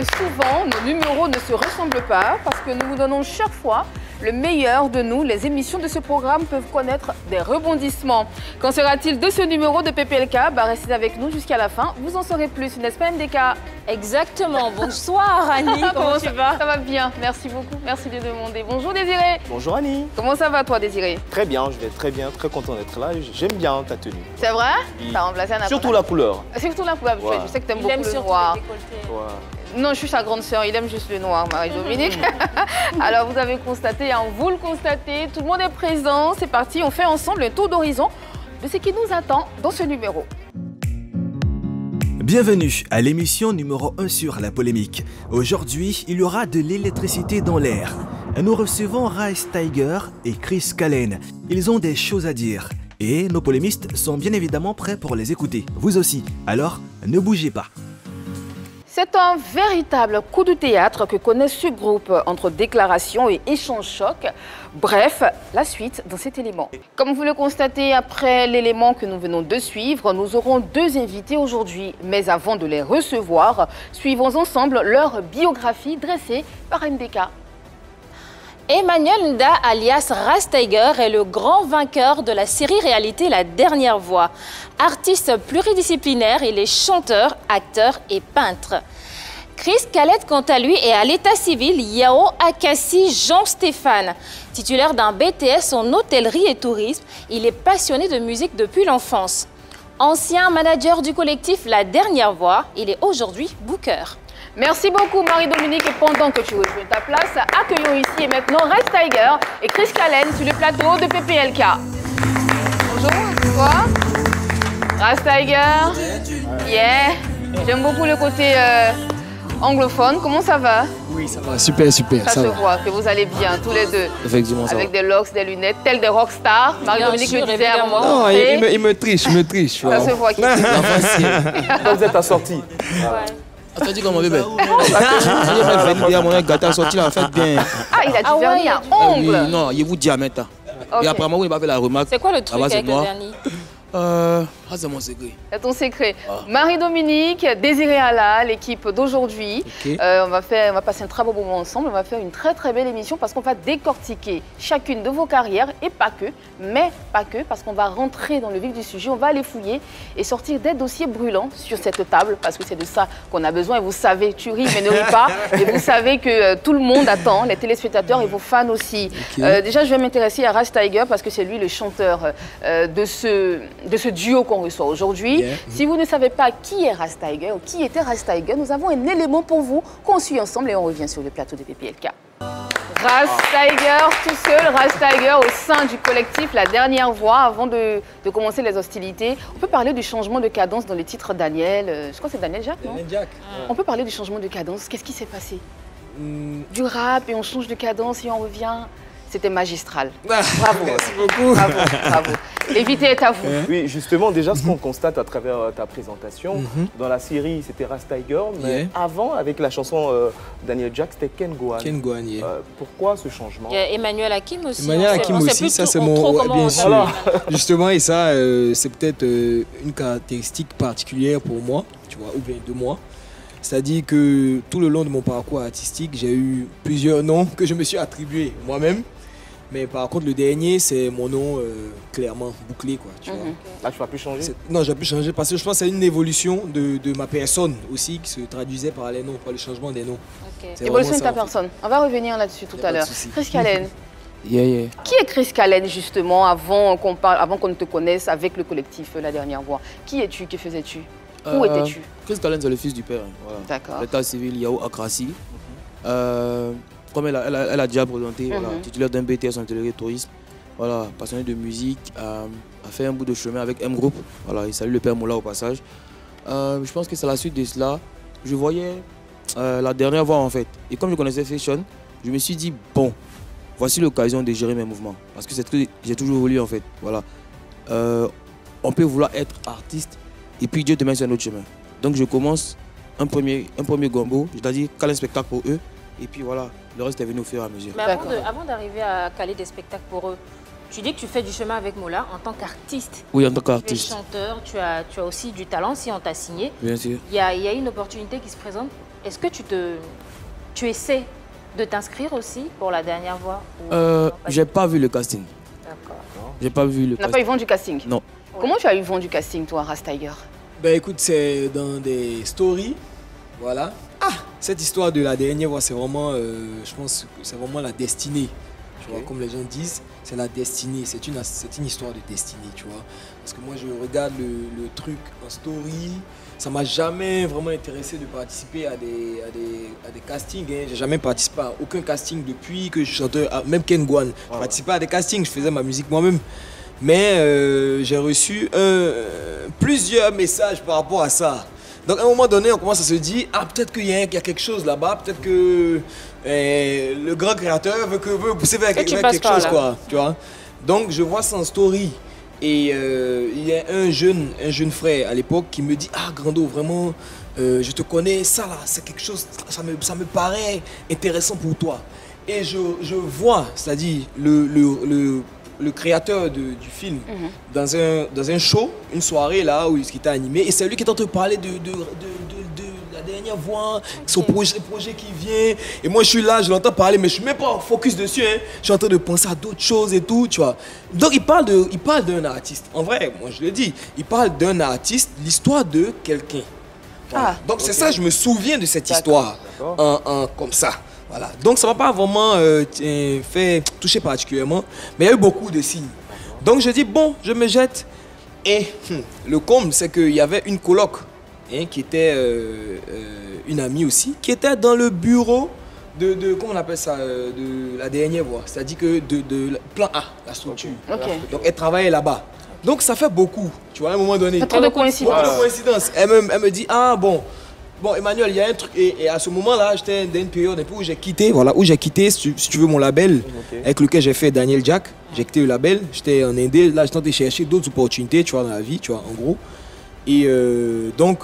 souvent, nos numéros ne se ressemblent pas parce que nous vous donnons chaque fois le meilleur de nous. Les émissions de ce programme peuvent connaître des rebondissements. Qu'en sera-t-il de ce numéro de PPLK? Restez avec nous jusqu'à la fin. Vous en saurez plus, n'est-ce pas MDK? Exactement. Bonsoir Annie, comment tu vas? Ça va bien, merci beaucoup. Merci de demander. Bonjour Désiré. Bonjour Annie. Comment ça va toi Désiré? Très bien, je vais très bien, très content d'être là. J'aime bien ta tenue. C'est vrai? Oui. T'as remplacé un Surtout la couleur. Surtout la couleur, Ouais. je sais que t'aimes Il beaucoup aime le surtout noir. les décolletés. Ouais. Non, je suis sa grande sœur, il aime juste le noir, Marie-Dominique. Alors, vous avez constaté, hein, vous le constatez, tout le monde est présent. C'est parti, on fait ensemble un tour d'horizon de ce qui nous attend dans ce numéro. Bienvenue à l'émission numéro 1 sur la polémique. Aujourd'hui, il y aura de l'électricité dans l'air. Nous recevons Rice Tiger et Chris Callen. Ils ont des choses à dire. Et nos polémistes sont bien évidemment prêts pour les écouter. Vous aussi. Alors, ne bougez pas. C'est un véritable coup de théâtre que connaît ce groupe entre déclarations et échanges chocs. Bref, la suite dans cet élément. Comme vous le constatez après l'élément que nous venons de suivre, nous aurons deux invités aujourd'hui. Mais avant de les recevoir, suivons ensemble leur biographie dressée par MDK. Emmanuel Nda, alias Rice Tiger, est le grand vainqueur de la série réalité La Dernière Voix. Artiste pluridisciplinaire, il est chanteur, acteur et peintre. Chris Callen, quant à lui, est à l'état civil Yao Akassi Jean-Stéphane. Titulaire d'un BTS en hôtellerie et tourisme, il est passionné de musique depuis l'enfance. Ancien manager du collectif La Dernière Voix, il est aujourd'hui booker. Merci beaucoup Marie-Dominique et pendant que tu rejoins ta place, accueillons ici et maintenant Rice Tiger et Chris Callen sur le plateau de PPLK. Bonjour, toi Rice Tiger. Yeah. J'aime beaucoup le côté anglophone. Comment ça va? Oui, ça va, super, super. Ça se va. voit que vous allez bien tous les deux. Effectivement, ça avec va. des locks, des lunettes, tels des rockstars. Marie-Dominique le disait à un moment. Non, il me triche, il me triche. Ça se voit qu'il est Quand vous êtes assorti. Ah, tu as dit comment bébé? Il y a mon gâteau sorti là, en fait bien. Ah, il a du vernis à Oui, ongles. non, il vous dit à mettre. Ok. Et après, moi, il m'a fait la remarque. C'est quoi le truc Là-bas, c'est avec le noir. vernis? C'est mon secret. C'est ton secret. Marie-Dominique, Désiré Alla, l'équipe d'aujourd'hui. Ok. On va passer un très beau moment ensemble. On va faire une très très belle émission parce qu'on va décortiquer chacune de vos carrières et pas que, mais pas que, parce qu'on va rentrer dans le vif du sujet. On va aller fouiller et sortir des dossiers brûlants sur cette table parce que c'est de ça qu'on a besoin. Et vous savez, tu ris mais ne ris pas. Et vous savez que tout le monde attend, les téléspectateurs et vos fans aussi. Ok. Déjà, je vais m'intéresser à Rice Tiger parce que c'est lui le chanteur de ce duo qu'on reçoit aujourd'hui. Yeah. Si vous ne savez pas qui est Rice Tiger ou qui était Rice Tiger, nous avons un élément pour vous qu'on suit ensemble et on revient sur le plateau de PPLK. Rice Tiger, tout seul, Rice Tiger au sein du collectif La Dernière Voix. Avant de commencer les hostilités, on peut parler du changement de cadence dans les titres Daniel. Je crois que c'est Daniel Jacques, non? Daniel Jack. On peut parler du changement de cadence. Qu'est-ce qui s'est passé? Du rap et on change de cadence et on revient. C'était magistral. Bravo. Merci beaucoup. Bravo, bravo. L'invité est à vous. Oui, justement, déjà, ce qu'on constate à travers ta présentation, dans la série, c'était Rice Tiger, mais Yeah. avant, avec la chanson Daniel Jack, c'était Ken Gohan. Ken Gohan, yeah. Pourquoi ce changement? Il y a Emmanuel Hakim aussi. Emmanuel On sait- Hakim on sait aussi, plus ça trop- c'est trop mon... comment bien on sûr. va- Justement, et ça, c'est peut-être une caractéristique particulière pour moi, tu vois, ou bien de moi. C'est-à-dire que tout le long de mon parcours artistique, j'ai eu plusieurs noms que je me suis attribués moi-même. Mais par contre, le dernier, c'est mon nom clairement bouclé, quoi, tu vois. Là, tu vas plus changer? Non, j'ai pu changer parce que je pense que c'est une évolution de ma personne aussi qui se traduisait par les noms, par le changement des noms. Ok. C'est Évolution de vraiment ta ça, en fait. personne. On va revenir là-dessus tout Y a à pas de l'heure. souci. Chris Callen. Yeah. Qui est Chris Callen justement avant qu'on ne te connaisse avec le collectif La Dernière Voix? Qui es-tu? Que faisais-tu? Où étais-tu? Chris Callen, c'est le fils du père. Hein, voilà. D'accord. L'état civil Yao Akassi. Comme elle a déjà présenté, voilà, titulaire d'un BTS en hôtellerie et tourisme, voilà, passionné de musique, a fait un bout de chemin avec M Group. Voilà, il salue le père Moula au passage. Je pense que c'est la suite de cela. Je voyais La Dernière Voix en fait. Et comme je connaissais Fashion, je me suis dit, bon, voici l'occasion de gérer mes mouvements. Parce que c'est ce que j'ai toujours voulu en fait. Voilà. On peut vouloir être artiste et puis Dieu te met sur un autre chemin. Donc je commence un premier gombo, c'est-à-dire caler un spectacle pour eux. Et puis voilà, le reste est venu au fur et à mesure. Mais avant d'arriver à caler des spectacles pour eux, tu dis que tu fais du chemin avec Moula en tant qu'artiste. Oui, en tant Tu es qu'artiste. chanteur, tu as aussi du talent si on t'a signé. Bien sûr. Il y a une opportunité qui se présente est-ce que tu essaies de t'inscrire aussi pour la dernière voix J'ai pas vu le casting. D'accord. J'ai pas vu le Tu n'as pas eu vent du casting? Non. Comment tu as eu vent du casting, toi, Ras Tiger? Ben écoute, c'est dans des stories, voilà. Ah, cette histoire de la dernière voix, c'est vraiment, je pense que c'est vraiment la destinée. Tu vois, comme les gens disent, c'est la destinée, c'est une histoire de destinée, tu vois. Parce que moi, je regarde le truc en story, ça m'a jamais vraiment intéressé de participer à des castings. Hein. J'ai jamais participé à aucun casting depuis que je chantais, même Ken Guan. Je participais à des castings, je faisais ma musique moi-même. Mais j'ai reçu plusieurs messages par rapport à ça. Donc à un moment donné, on commence à se dire, ah peut-être qu'il y a quelque chose là-bas, peut-être que le grand créateur veut pousser vers quelque chose, quoi. Tu vois. Donc je vois ça en story. Et il y a un jeune frère à l'époque qui me dit, ah Grando, vraiment, je te connais, ça là, c'est quelque chose, ça me paraît intéressant pour toi. Et je vois, c'est-à-dire le créateur du film dans un show, une soirée là où il était animé, et c'est lui qui est en train de parler de la dernière voix, son projet qui vient, et moi je suis là, je l'entends parler, mais je suis même pas focus dessus, hein. Je suis en train de penser à d'autres choses et tout, tu vois. Donc il parle d'un artiste, en vrai, moi je le dis, il parle d'un artiste, l'histoire de quelqu'un. Voilà. Donc c'est ça, je me souviens de cette histoire, comme ça. Voilà. Donc ça ne m'a pas vraiment fait toucher particulièrement, mais il y a eu beaucoup de signes. Donc je dis, bon, je me jette. Et le comble, c'est qu'il y avait une coloc, hein, qui était une amie aussi, qui était dans le bureau de comment on appelle ça, de la dernière voix, c'est-à-dire que de plan A, la structure. Okay. Donc elle travaillait là-bas. Donc ça fait beaucoup, tu vois, à un moment donné. Trop de coïncidences. Beaucoup de coïncidences. Elle me dit, ah bon, Emmanuel, il y a un truc, et à ce moment-là, j'étais dans une période un peu où j'ai quitté, si tu veux, mon label, avec lequel j'ai fait Daniel Jack. J'ai quitté le label, j'étais en Indé, là, j'étais en train de chercher d'autres opportunités, tu vois, dans la vie, tu vois, en gros. Et donc,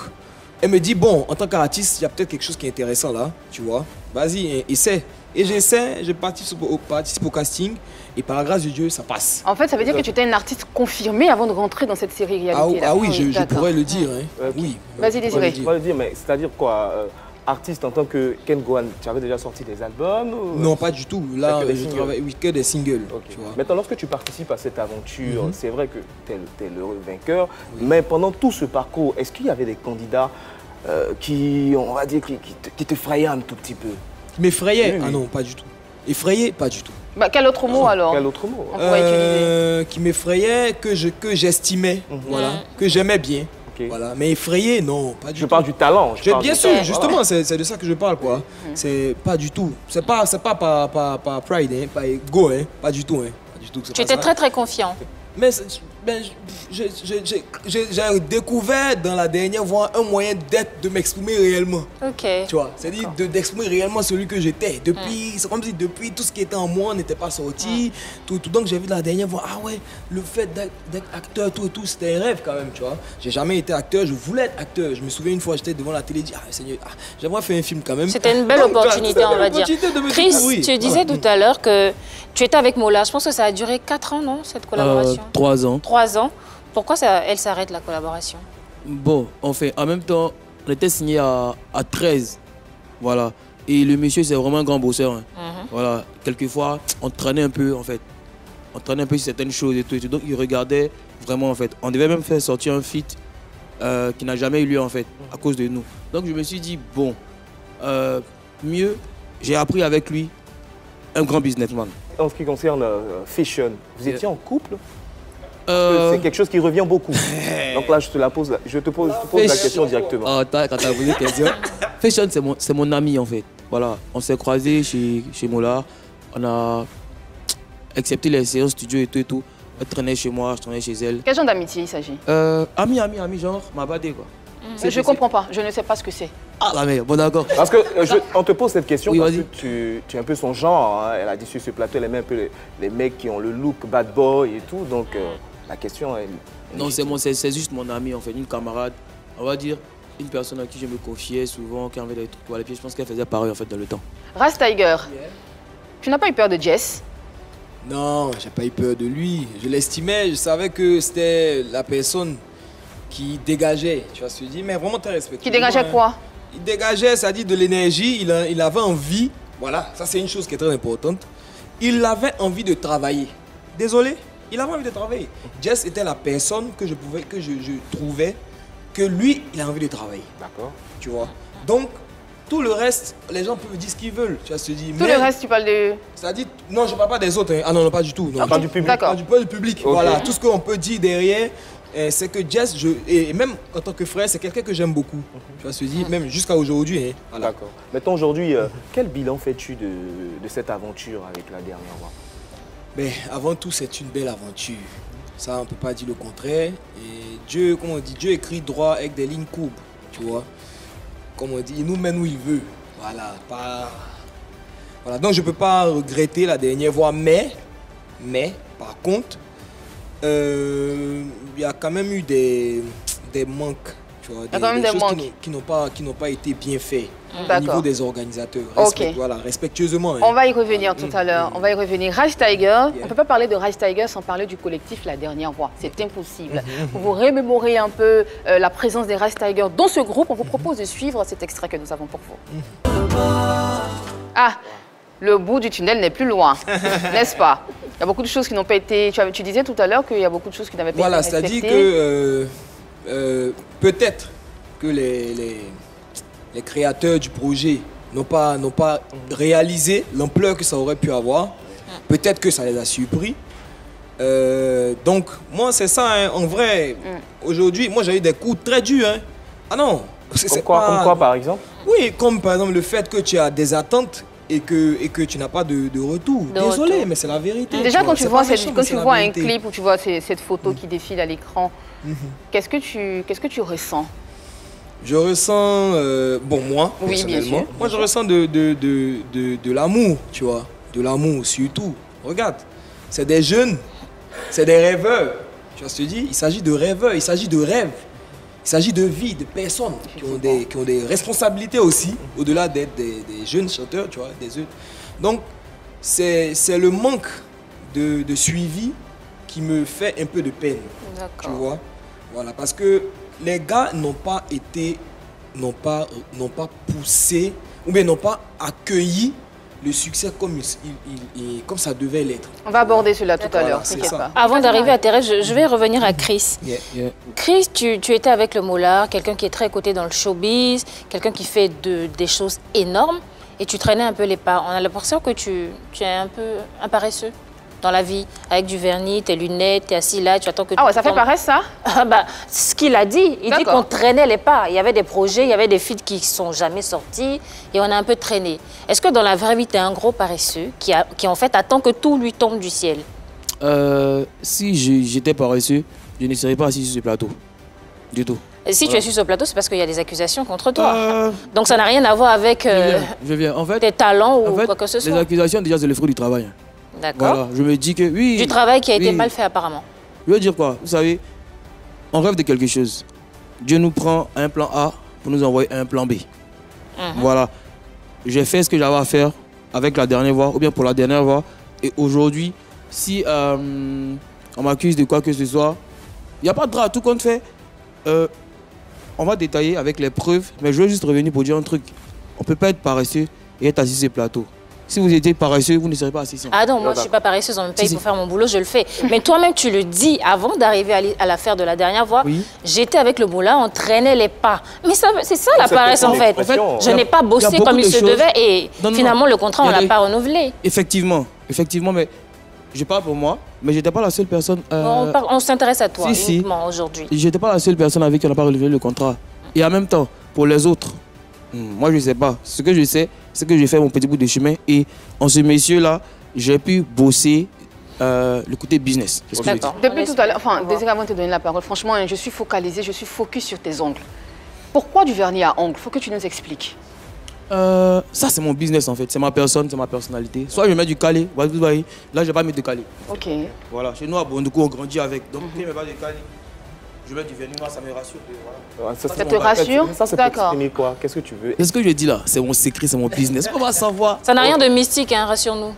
elle me dit, bon, en tant qu'artiste, il y a peut-être quelque chose qui est intéressant là, tu vois, vas-y, essaie. Et j'essaie, je participe au casting, et par la grâce de Dieu, ça passe. En fait, ça veut dire que tu étais un artiste confirmé avant de rentrer dans cette série réalité. Ah oui, je pourrais le dire. Hein. Oui. Vas-y, Désiré. Je pourrais le dire, mais c'est-à-dire quoi artiste en tant que Ken Guan, tu avais déjà sorti des albums ou... Non, pas du tout. Là, je travaille que des singles. Tu vois. Maintenant, lorsque tu participes à cette aventure, c'est vrai que tu es le vainqueur, mais pendant tout ce parcours, est-ce qu'il y avait des candidats qui, on va dire, qui te frayait un tout petit peu? Qui m'effrayait? Ah non, pas du tout. Effrayé? Pas du tout. Bah, quel autre mot alors? Quel autre mot on pourrait utiliser? Qui m'effrayait, que j'estimais, voilà, que j'aimais bien. Okay. Voilà. Mais effrayé, non, pas du tout. Je parle du talent. Bien sûr, justement, c'est de ça que je parle, quoi. C'est pas du tout. C'est pas par pride, hein, pas ego, hein, pas du tout. Hein, pas du tout, tu étais très très confiant. Mais j'ai découvert dans la dernière voix un moyen de m'exprimer réellement. Ok. Tu vois, c'est-à-dire d'exprimer réellement celui que j'étais. C'est comme si depuis tout ce qui était en moi n'était pas sorti. Tout. Donc j'ai vu dans la dernière voix, ah ouais, le fait d'être acteur, tout, c'était un rêve quand même, tu vois. J'ai jamais été acteur, je voulais être acteur. Je me souviens une fois, j'étais devant la télé, je dis, ah Seigneur, j'aimerais faire un film quand même. C'était une belle opportunité, on va dire. Chris, tu disais tout à l'heure que tu étais avec Mola. Je pense que ça a duré 4 ans, non, cette collaboration? 3 ans. 3 ans. Pourquoi elle s'arrête, la collaboration? Bon, enfin, en même temps, on était signé à 13. Voilà. Et le monsieur, c'est vraiment un grand bosseur. Hein. Voilà. Quelquefois, on traînait un peu, en fait. On traînait un peu sur certaines choses et tout. Donc, il regardait vraiment, en fait. On devait même faire sortir un feat qui n'a jamais eu lieu, en fait, à cause de nous. Donc, je me suis dit, bon, mieux, j'ai appris avec lui un grand businessman. En ce qui concerne Fission, vous étiez en couple? C'est quelque chose qui revient beaucoup. Donc là, je te pose la question directement. Quand tu as posé la question, Fashion, c'est mon ami en fait. Voilà, on s'est croisés chez Mola. On a accepté les séances studio et tout. Elle traînait chez moi, je traînais chez elle. Quel genre d'amitié il s'agit? Ami, genre, ma badée quoi. Je ne comprends pas, je ne sais pas ce que c'est. Ah la merde, bon d'accord. Parce que on te pose cette question parce que tu es un peu son genre. Hein. Elle a dit sur ce plateau, elle aime un peu les mecs qui ont le look bad boy et tout. Donc la question est... Non, c'est juste mon ami en fait, une camarade. On va dire une personne à qui je me confiais souvent, qui avait des trucs pour les pieds. Je pense qu'elle faisait pareil en fait dans le temps. Ras Tiger, tu n'as pas eu peur de Jess? Non, j'ai pas eu peur de lui. Je l'estimais, je savais que c'était la personne qui dégageait, tu vois ce que je dis, mais vraiment très respectueux. Qui dégageait quoi? il dégageait, ça dit, de l'énergie, il avait envie, voilà, ça c'est une chose qui est très importante, il avait envie de travailler. Désolé, il avait envie de travailler. Jess était la personne que je trouvais que lui, il a envie de travailler. D'accord. Tu vois. Donc, tout le reste, les gens peuvent dire ce qu'ils veulent. Tu vois, se dire, Tout le reste, tu parles de... C'est-à-dire, non, je ne parle pas des autres. Hein. Ah non, non, pas du tout. Non, On parle du public. D'accord. du public. Okay. Voilà, tout ce qu'on peut dire derrière, c'est que Jess, et même en tant que frère, c'est quelqu'un que j'aime beaucoup. Tu vois, se dire, même jusqu'à aujourd'hui. Hein. Voilà. D'accord. Maintenant, aujourd'hui, quel bilan fais-tu de cette aventure avec la dernière voix? Mais avant tout, c'est une belle aventure. Ça, on ne peut pas dire le contraire. Et Dieu, comme on dit, Dieu écrit droit avec des lignes courbes. Tu vois. Comme on dit, il nous mène où il veut. Voilà, voilà. Donc je ne peux pas regretter la dernière voix, mais par contre, il y a quand même eu des manques. Tu vois, des choses qui n'ont pas été bien faits au niveau des organisateurs. Voilà, respectueusement. On va y revenir tout à l'heure. On va y revenir. Rage Tiger, on ne peut pas parler de Rage Tiger sans parler du collectif La Dernière Voix. C'est impossible. Pour vous remémorer un peu la présence des Rage Tiger dans ce groupe, on vous propose de suivre cet extrait que nous avons pour vous. Ah, le bout du tunnel n'est plus loin, n'est-ce pas? Il y a beaucoup de choses qui n'ont pas été... Tu disais tout à l'heure qu'il y a beaucoup de choses qui n'avaient pas été respectées. Voilà, c'est-à-dire que peut-être que les créateurs du projet n'ont pas réalisé l'ampleur que ça aurait pu avoir. Peut-être que ça les a surpris. Donc, moi, c'est ça, hein. En vrai, aujourd'hui, moi, j'ai eu des coups très durs. Hein. Ah non, comme quoi, par exemple? Oui, comme par exemple le fait que tu as des attentes et que tu n'as pas de retour. Désolé, mais c'est la vérité. Déjà, quand tu vois un clip où tu vois cette photo qui défile à l'écran, qu'est-ce que tu ressens? Je ressens, bon, moi, oui, personnellement, moi je ressens de l'amour, tu vois, de l'amour surtout. Regarde, c'est des jeunes, c'est des rêveurs. Tu vois ce que je dis? Il s'agit de rêveurs, il s'agit de rêves, il s'agit de vie, de personnes qui ont des responsabilités aussi, au-delà d'être des jeunes chanteurs, tu vois, des autres. Donc, c'est le manque de suivi qui me fait un peu de peine, tu vois. Voilà, parce que les gars n'ont pas poussé, ou bien n'ont pas accueilli le succès comme ça devait l'être. On va aborder cela tout à l'heure, t'inquiète pas. Avant d'arriver à Thérèse, je vais revenir à Chris. Chris, tu étais avec le Moulard, quelqu'un qui est très coté dans le showbiz, quelqu'un qui fait des choses énormes, et tu traînais un peu les pas. On a l'impression que tu es un peu un paresseux dans la vie, avec du vernis, tes lunettes, t'es assis là, tu attends que... Ah ouais, ça fait paresse, ça? Ce qu'il a dit, il dit qu'on traînait les pas. Il y avait des projets, il y avait des feats qui ne sont jamais sortis et on a un peu traîné. Est-ce que dans la vraie vie, tu es un gros paresseux qui en fait attend que tout lui tombe du ciel? Si j'étais paresseux, je ne serais pas assis sur ce plateau, du tout. Et si tu es sur ce plateau, c'est parce qu'il y a des accusations contre toi. Donc ça n'a rien à voir avec je viens. En fait, tes talents ou quoi que ce soit. Les accusations, déjà, c'est le fruit du travail. D'accord. Voilà, je me dis que oui. Du travail qui a été mal fait apparemment. Je veux dire quoi? Vous savez, on rêve de quelque chose. Dieu nous prend un plan A pour nous envoyer un plan B. Voilà. J'ai fait ce que j'avais à faire avec la dernière voix, ou bien pour la dernière voix. Et aujourd'hui, si on m'accuse de quoi que ce soit, il n'y a pas de drap. Tout compte fait, on va détailler avec les preuves. Mais je veux juste revenir pour dire un truc. On ne peut pas être paresseux et être assis sur ce plateau. Si vous étiez paresseux, vous ne serez pas assis. Ah non, moi je ne suis pas paresseuse, on me paye pour faire mon boulot, je le fais. Mais toi-même, tu le dis avant d'arriver à l'affaire de la dernière voix. Oui. J'étais avec le Moulin, on traînait les pas. Mais c'est ça la paresse en fait. Je n'ai pas bossé comme il se devait et finalement le contrat, on ne l'a pas renouvelé. Effectivement, mais je parle pour moi, mais je n'étais pas la seule personne. On s'intéresse à toi uniquement aujourd'hui. Je n'étais pas la seule personne avec qui on n'a pas renouvelé le contrat. Et en même temps, pour les autres, moi je ne sais pas. Ce que je sais, c'est que j'ai fait mon petit bout de chemin et en ce monsieur-là, j'ai pu bosser le côté business. Depuis tout à l'heure, désolé avant de te donner la parole, franchement, je suis focalisée, je suis focus sur tes ongles. Pourquoi du vernis à ongles? Il faut que tu nous expliques. Ça, c'est mon business en fait, c'est ma personne, c'est ma personnalité. Soit je mets du calé, là je vais pas mettre de calé. Ok. Voilà, chez nous à Bondoukou, on grandit avec, donc je ne mets pas de calé. Je mets du vernis noir, ça me rassure. Voilà. Ça te rassure? Ça peut exprimer quoi? Qu'est-ce que tu veux? Qu'est-ce que je dis là? C'est mon secret, c'est mon business. On va savoir. Ça n'a rien de mystique, hein, rassure-nous.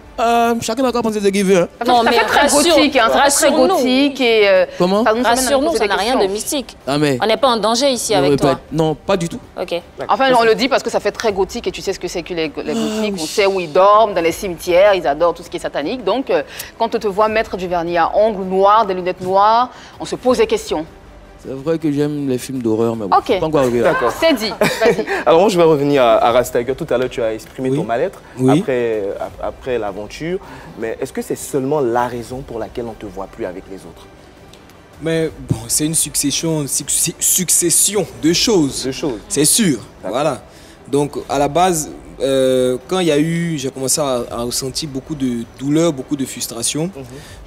Chacun a qu'à penser ce qu'il veut. Hein. Non, mais très gothique, hein, très gothique et... Comment? Rassure-nous, ça n'a rien de mystique. Ah, mais... On n'est pas en danger ici avec toi. Non, pas du tout. Ok. Enfin, on le dit parce que ça fait très gothique et tu sais ce que c'est que les gothiques. On sait où ils dorment, dans les cimetières, ils adorent tout ce qui est satanique. Donc, quand on te voit mettre du vernis à ongles noirs, des lunettes noires, on se pose des questions. C'est vrai que j'aime les films d'horreur, mais bon, ok, pas encore arrivé là. D'accord, c'est dit. Vas-y. Alors moi, je vais revenir à Ras Tiger. Tout à l'heure, tu as exprimé ton mal-être après l'aventure. Mais est-ce que c'est seulement la raison pour laquelle on ne te voit plus avec les autres? Mais bon, c'est une succession de choses. C'est sûr. Voilà. Donc, à la base, quand j'ai commencé à ressentir beaucoup de douleur, beaucoup de frustration,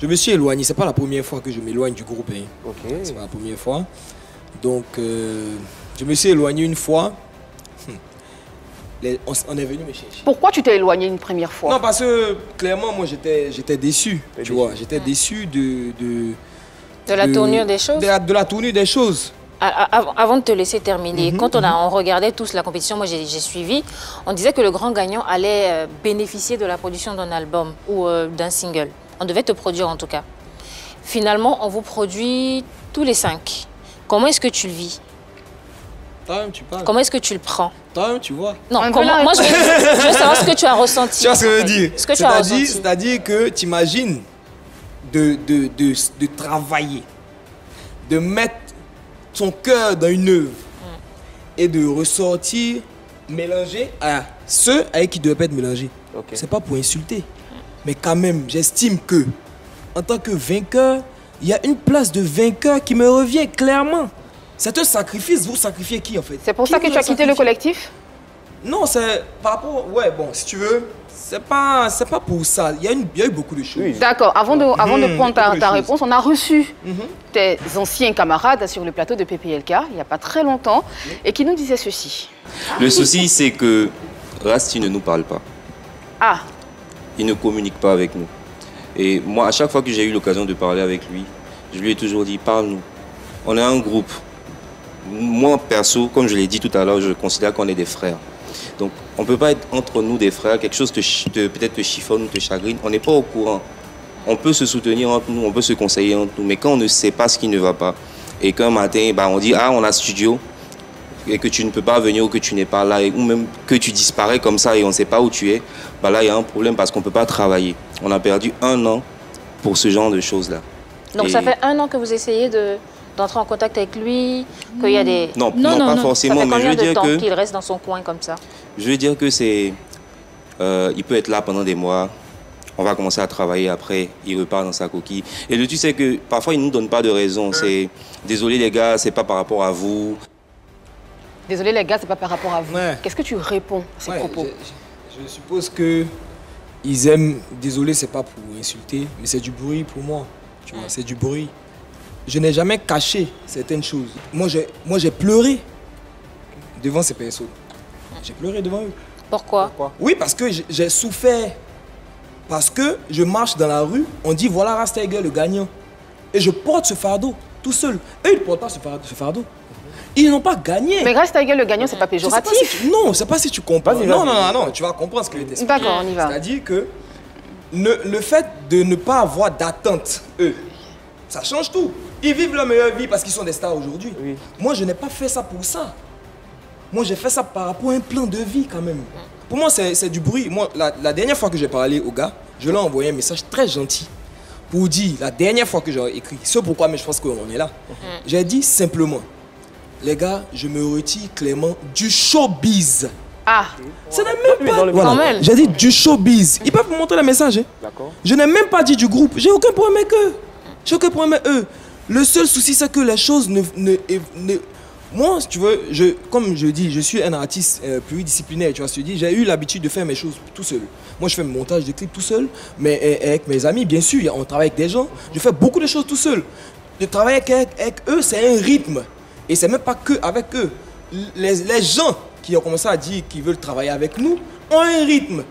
je me suis éloigné. C'est pas la première fois que je m'éloigne du groupe. Hein. Okay. C'est pas la première fois. Donc, je me suis éloigné une fois. On est venu me chercher. Pourquoi tu t'es éloigné une première fois? Non, parce que clairement, moi, j'étais déçu. Tu vois, j'étais déçu de la tournure des choses. De la tournure des choses. Avant de te laisser terminer, quand on regardait tous la compétition, moi j'ai suivi, on disait que le grand gagnant allait bénéficier de la production d'un album ou d'un single. On devait te produire en tout cas. Finalement, on vous produit tous les 5. Comment est-ce que tu le vis? Toi-même, tu parles. Comment est-ce que tu le prends? Toi-même, tu vois. Non, moi je veux savoir ce que tu as ressenti. Tu vois ce que je veux dire? Ce que tu as ressenti. C'est-à-dire que tu imagines de travailler, de mettre son cœur dans une œuvre et de ressortir mélangé à ceux avec qui ne devaient pas être mélangés. Okay. C'est pas pour insulter, mais quand même, j'estime que en tant que vainqueur, il y a une place de vainqueur qui me revient clairement. C'est un sacrifice. Vous sacrifiez qui en fait? C'est pour ça que tu as quitté le collectif? Non, c'est par rapport... Ouais, bon, si tu veux, c'est pas pour ça. Il y a eu beaucoup de choses. Oui. D'accord. Avant de prendre ta réponse, on a reçu tes anciens camarades sur le plateau de PPLK, il n'y a pas très longtemps, et qui nous disaient ceci. Le souci, c'est que Rasti ne nous parle pas. Ah. Il ne communique pas avec nous. Et moi, à chaque fois que j'ai eu l'occasion de parler avec lui, je lui ai toujours dit, parle-nous. On est un groupe. Moi, perso, comme je l'ai dit tout à l'heure, je considère qu'on est des frères. Donc, on ne peut pas être entre nous des frères, quelque chose peut-être te chiffonne ou te chagrine, on n'est pas au courant. On peut se soutenir entre nous, on peut se conseiller entre nous, mais quand on ne sait pas ce qui ne va pas, et qu'un matin, on dit « Ah, on a studio », et que tu ne peux pas venir ou que tu n'es pas là, ou même que tu disparais comme ça et on ne sait pas où tu es, là, il y a un problème parce qu'on ne peut pas travailler. On a perdu 1 an pour ce genre de choses-là. Donc, ça fait 1 an que vous essayez d'entrer en contact avec lui, qu'il y a des... Non, pas forcément, mais je veux dire que... qu'il reste dans son coin comme ça? Je veux dire que c'est... il peut être là pendant des mois, on va commencer à travailler après, il repart dans sa coquille. Et le truc, c'est que parfois, il ne nous donne pas de raison. C'est « Désolé les gars, c'est pas par rapport à vous ». Désolé les gars, c'est pas par rapport à vous. Ouais. Qu'est-ce que tu réponds à ces propos? Je suppose que ils aiment... Désolé, c'est pas pour insulter, mais c'est du bruit pour moi. Tu vois, c'est du bruit. Je n'ai jamais caché certaines choses. Moi, j'ai pleuré devant ces personnes. J'ai pleuré devant eux. Pourquoi? Oui, parce que j'ai souffert. Parce que je marche dans la rue, on dit voilà Ras Tiger le gagnant. Et je porte ce fardeau tout seul. Eux, ils ne portent pas ce fardeau. Ils n'ont pas gagné. Mais Ras Tiger le gagnant, c'est pas péjoratif. Non, c'est pas si tu comprends. Non, tu vas comprendre ce que je t'explique. D'accord, on y va. C'est-à-dire que le fait de ne pas avoir d'attente, eux, ça change tout. Ils vivent leur meilleure vie parce qu'ils sont des stars aujourd'hui. Oui. Moi, je n'ai pas fait ça pour ça. Moi, j'ai fait ça par rapport à un plan de vie quand même. Pour moi, c'est du bruit. Moi, la dernière fois que j'ai parlé au gars, je lui ai envoyé un message très gentil pour dire, la dernière fois que j'ai écrit, c'est pourquoi, mais je pense qu'on est là. J'ai dit simplement, les gars, je me retire clairement du showbiz. Ah. Ce n'est même pas... Voilà. J'ai dit du showbiz. Ils peuvent me montrer le message. Hein. Je n'ai même pas dit du groupe. J'ai aucun problème avec eux. J'ai aucun problème avec eux. Le seul souci, c'est que les choses ne... Moi, si tu veux, comme je dis, je suis un artiste pluridisciplinaire, tu vois, j'ai eu l'habitude de faire mes choses tout seul. Moi, je fais mon montage de clips tout seul, mais avec mes amis, bien sûr, on travaille avec des gens. Je fais beaucoup de choses tout seul. De travailler avec eux, c'est un rythme. Et c'est même pas que avec eux. Les gens qui ont commencé à dire qu'ils veulent travailler avec nous ont un rythme.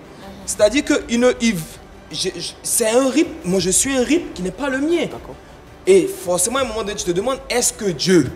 C'est-à-dire que c'est un rythme, moi je suis un rythme qui n'est pas le mien. Et forcément, à un moment donné, tu te demandes, est-ce que Dieu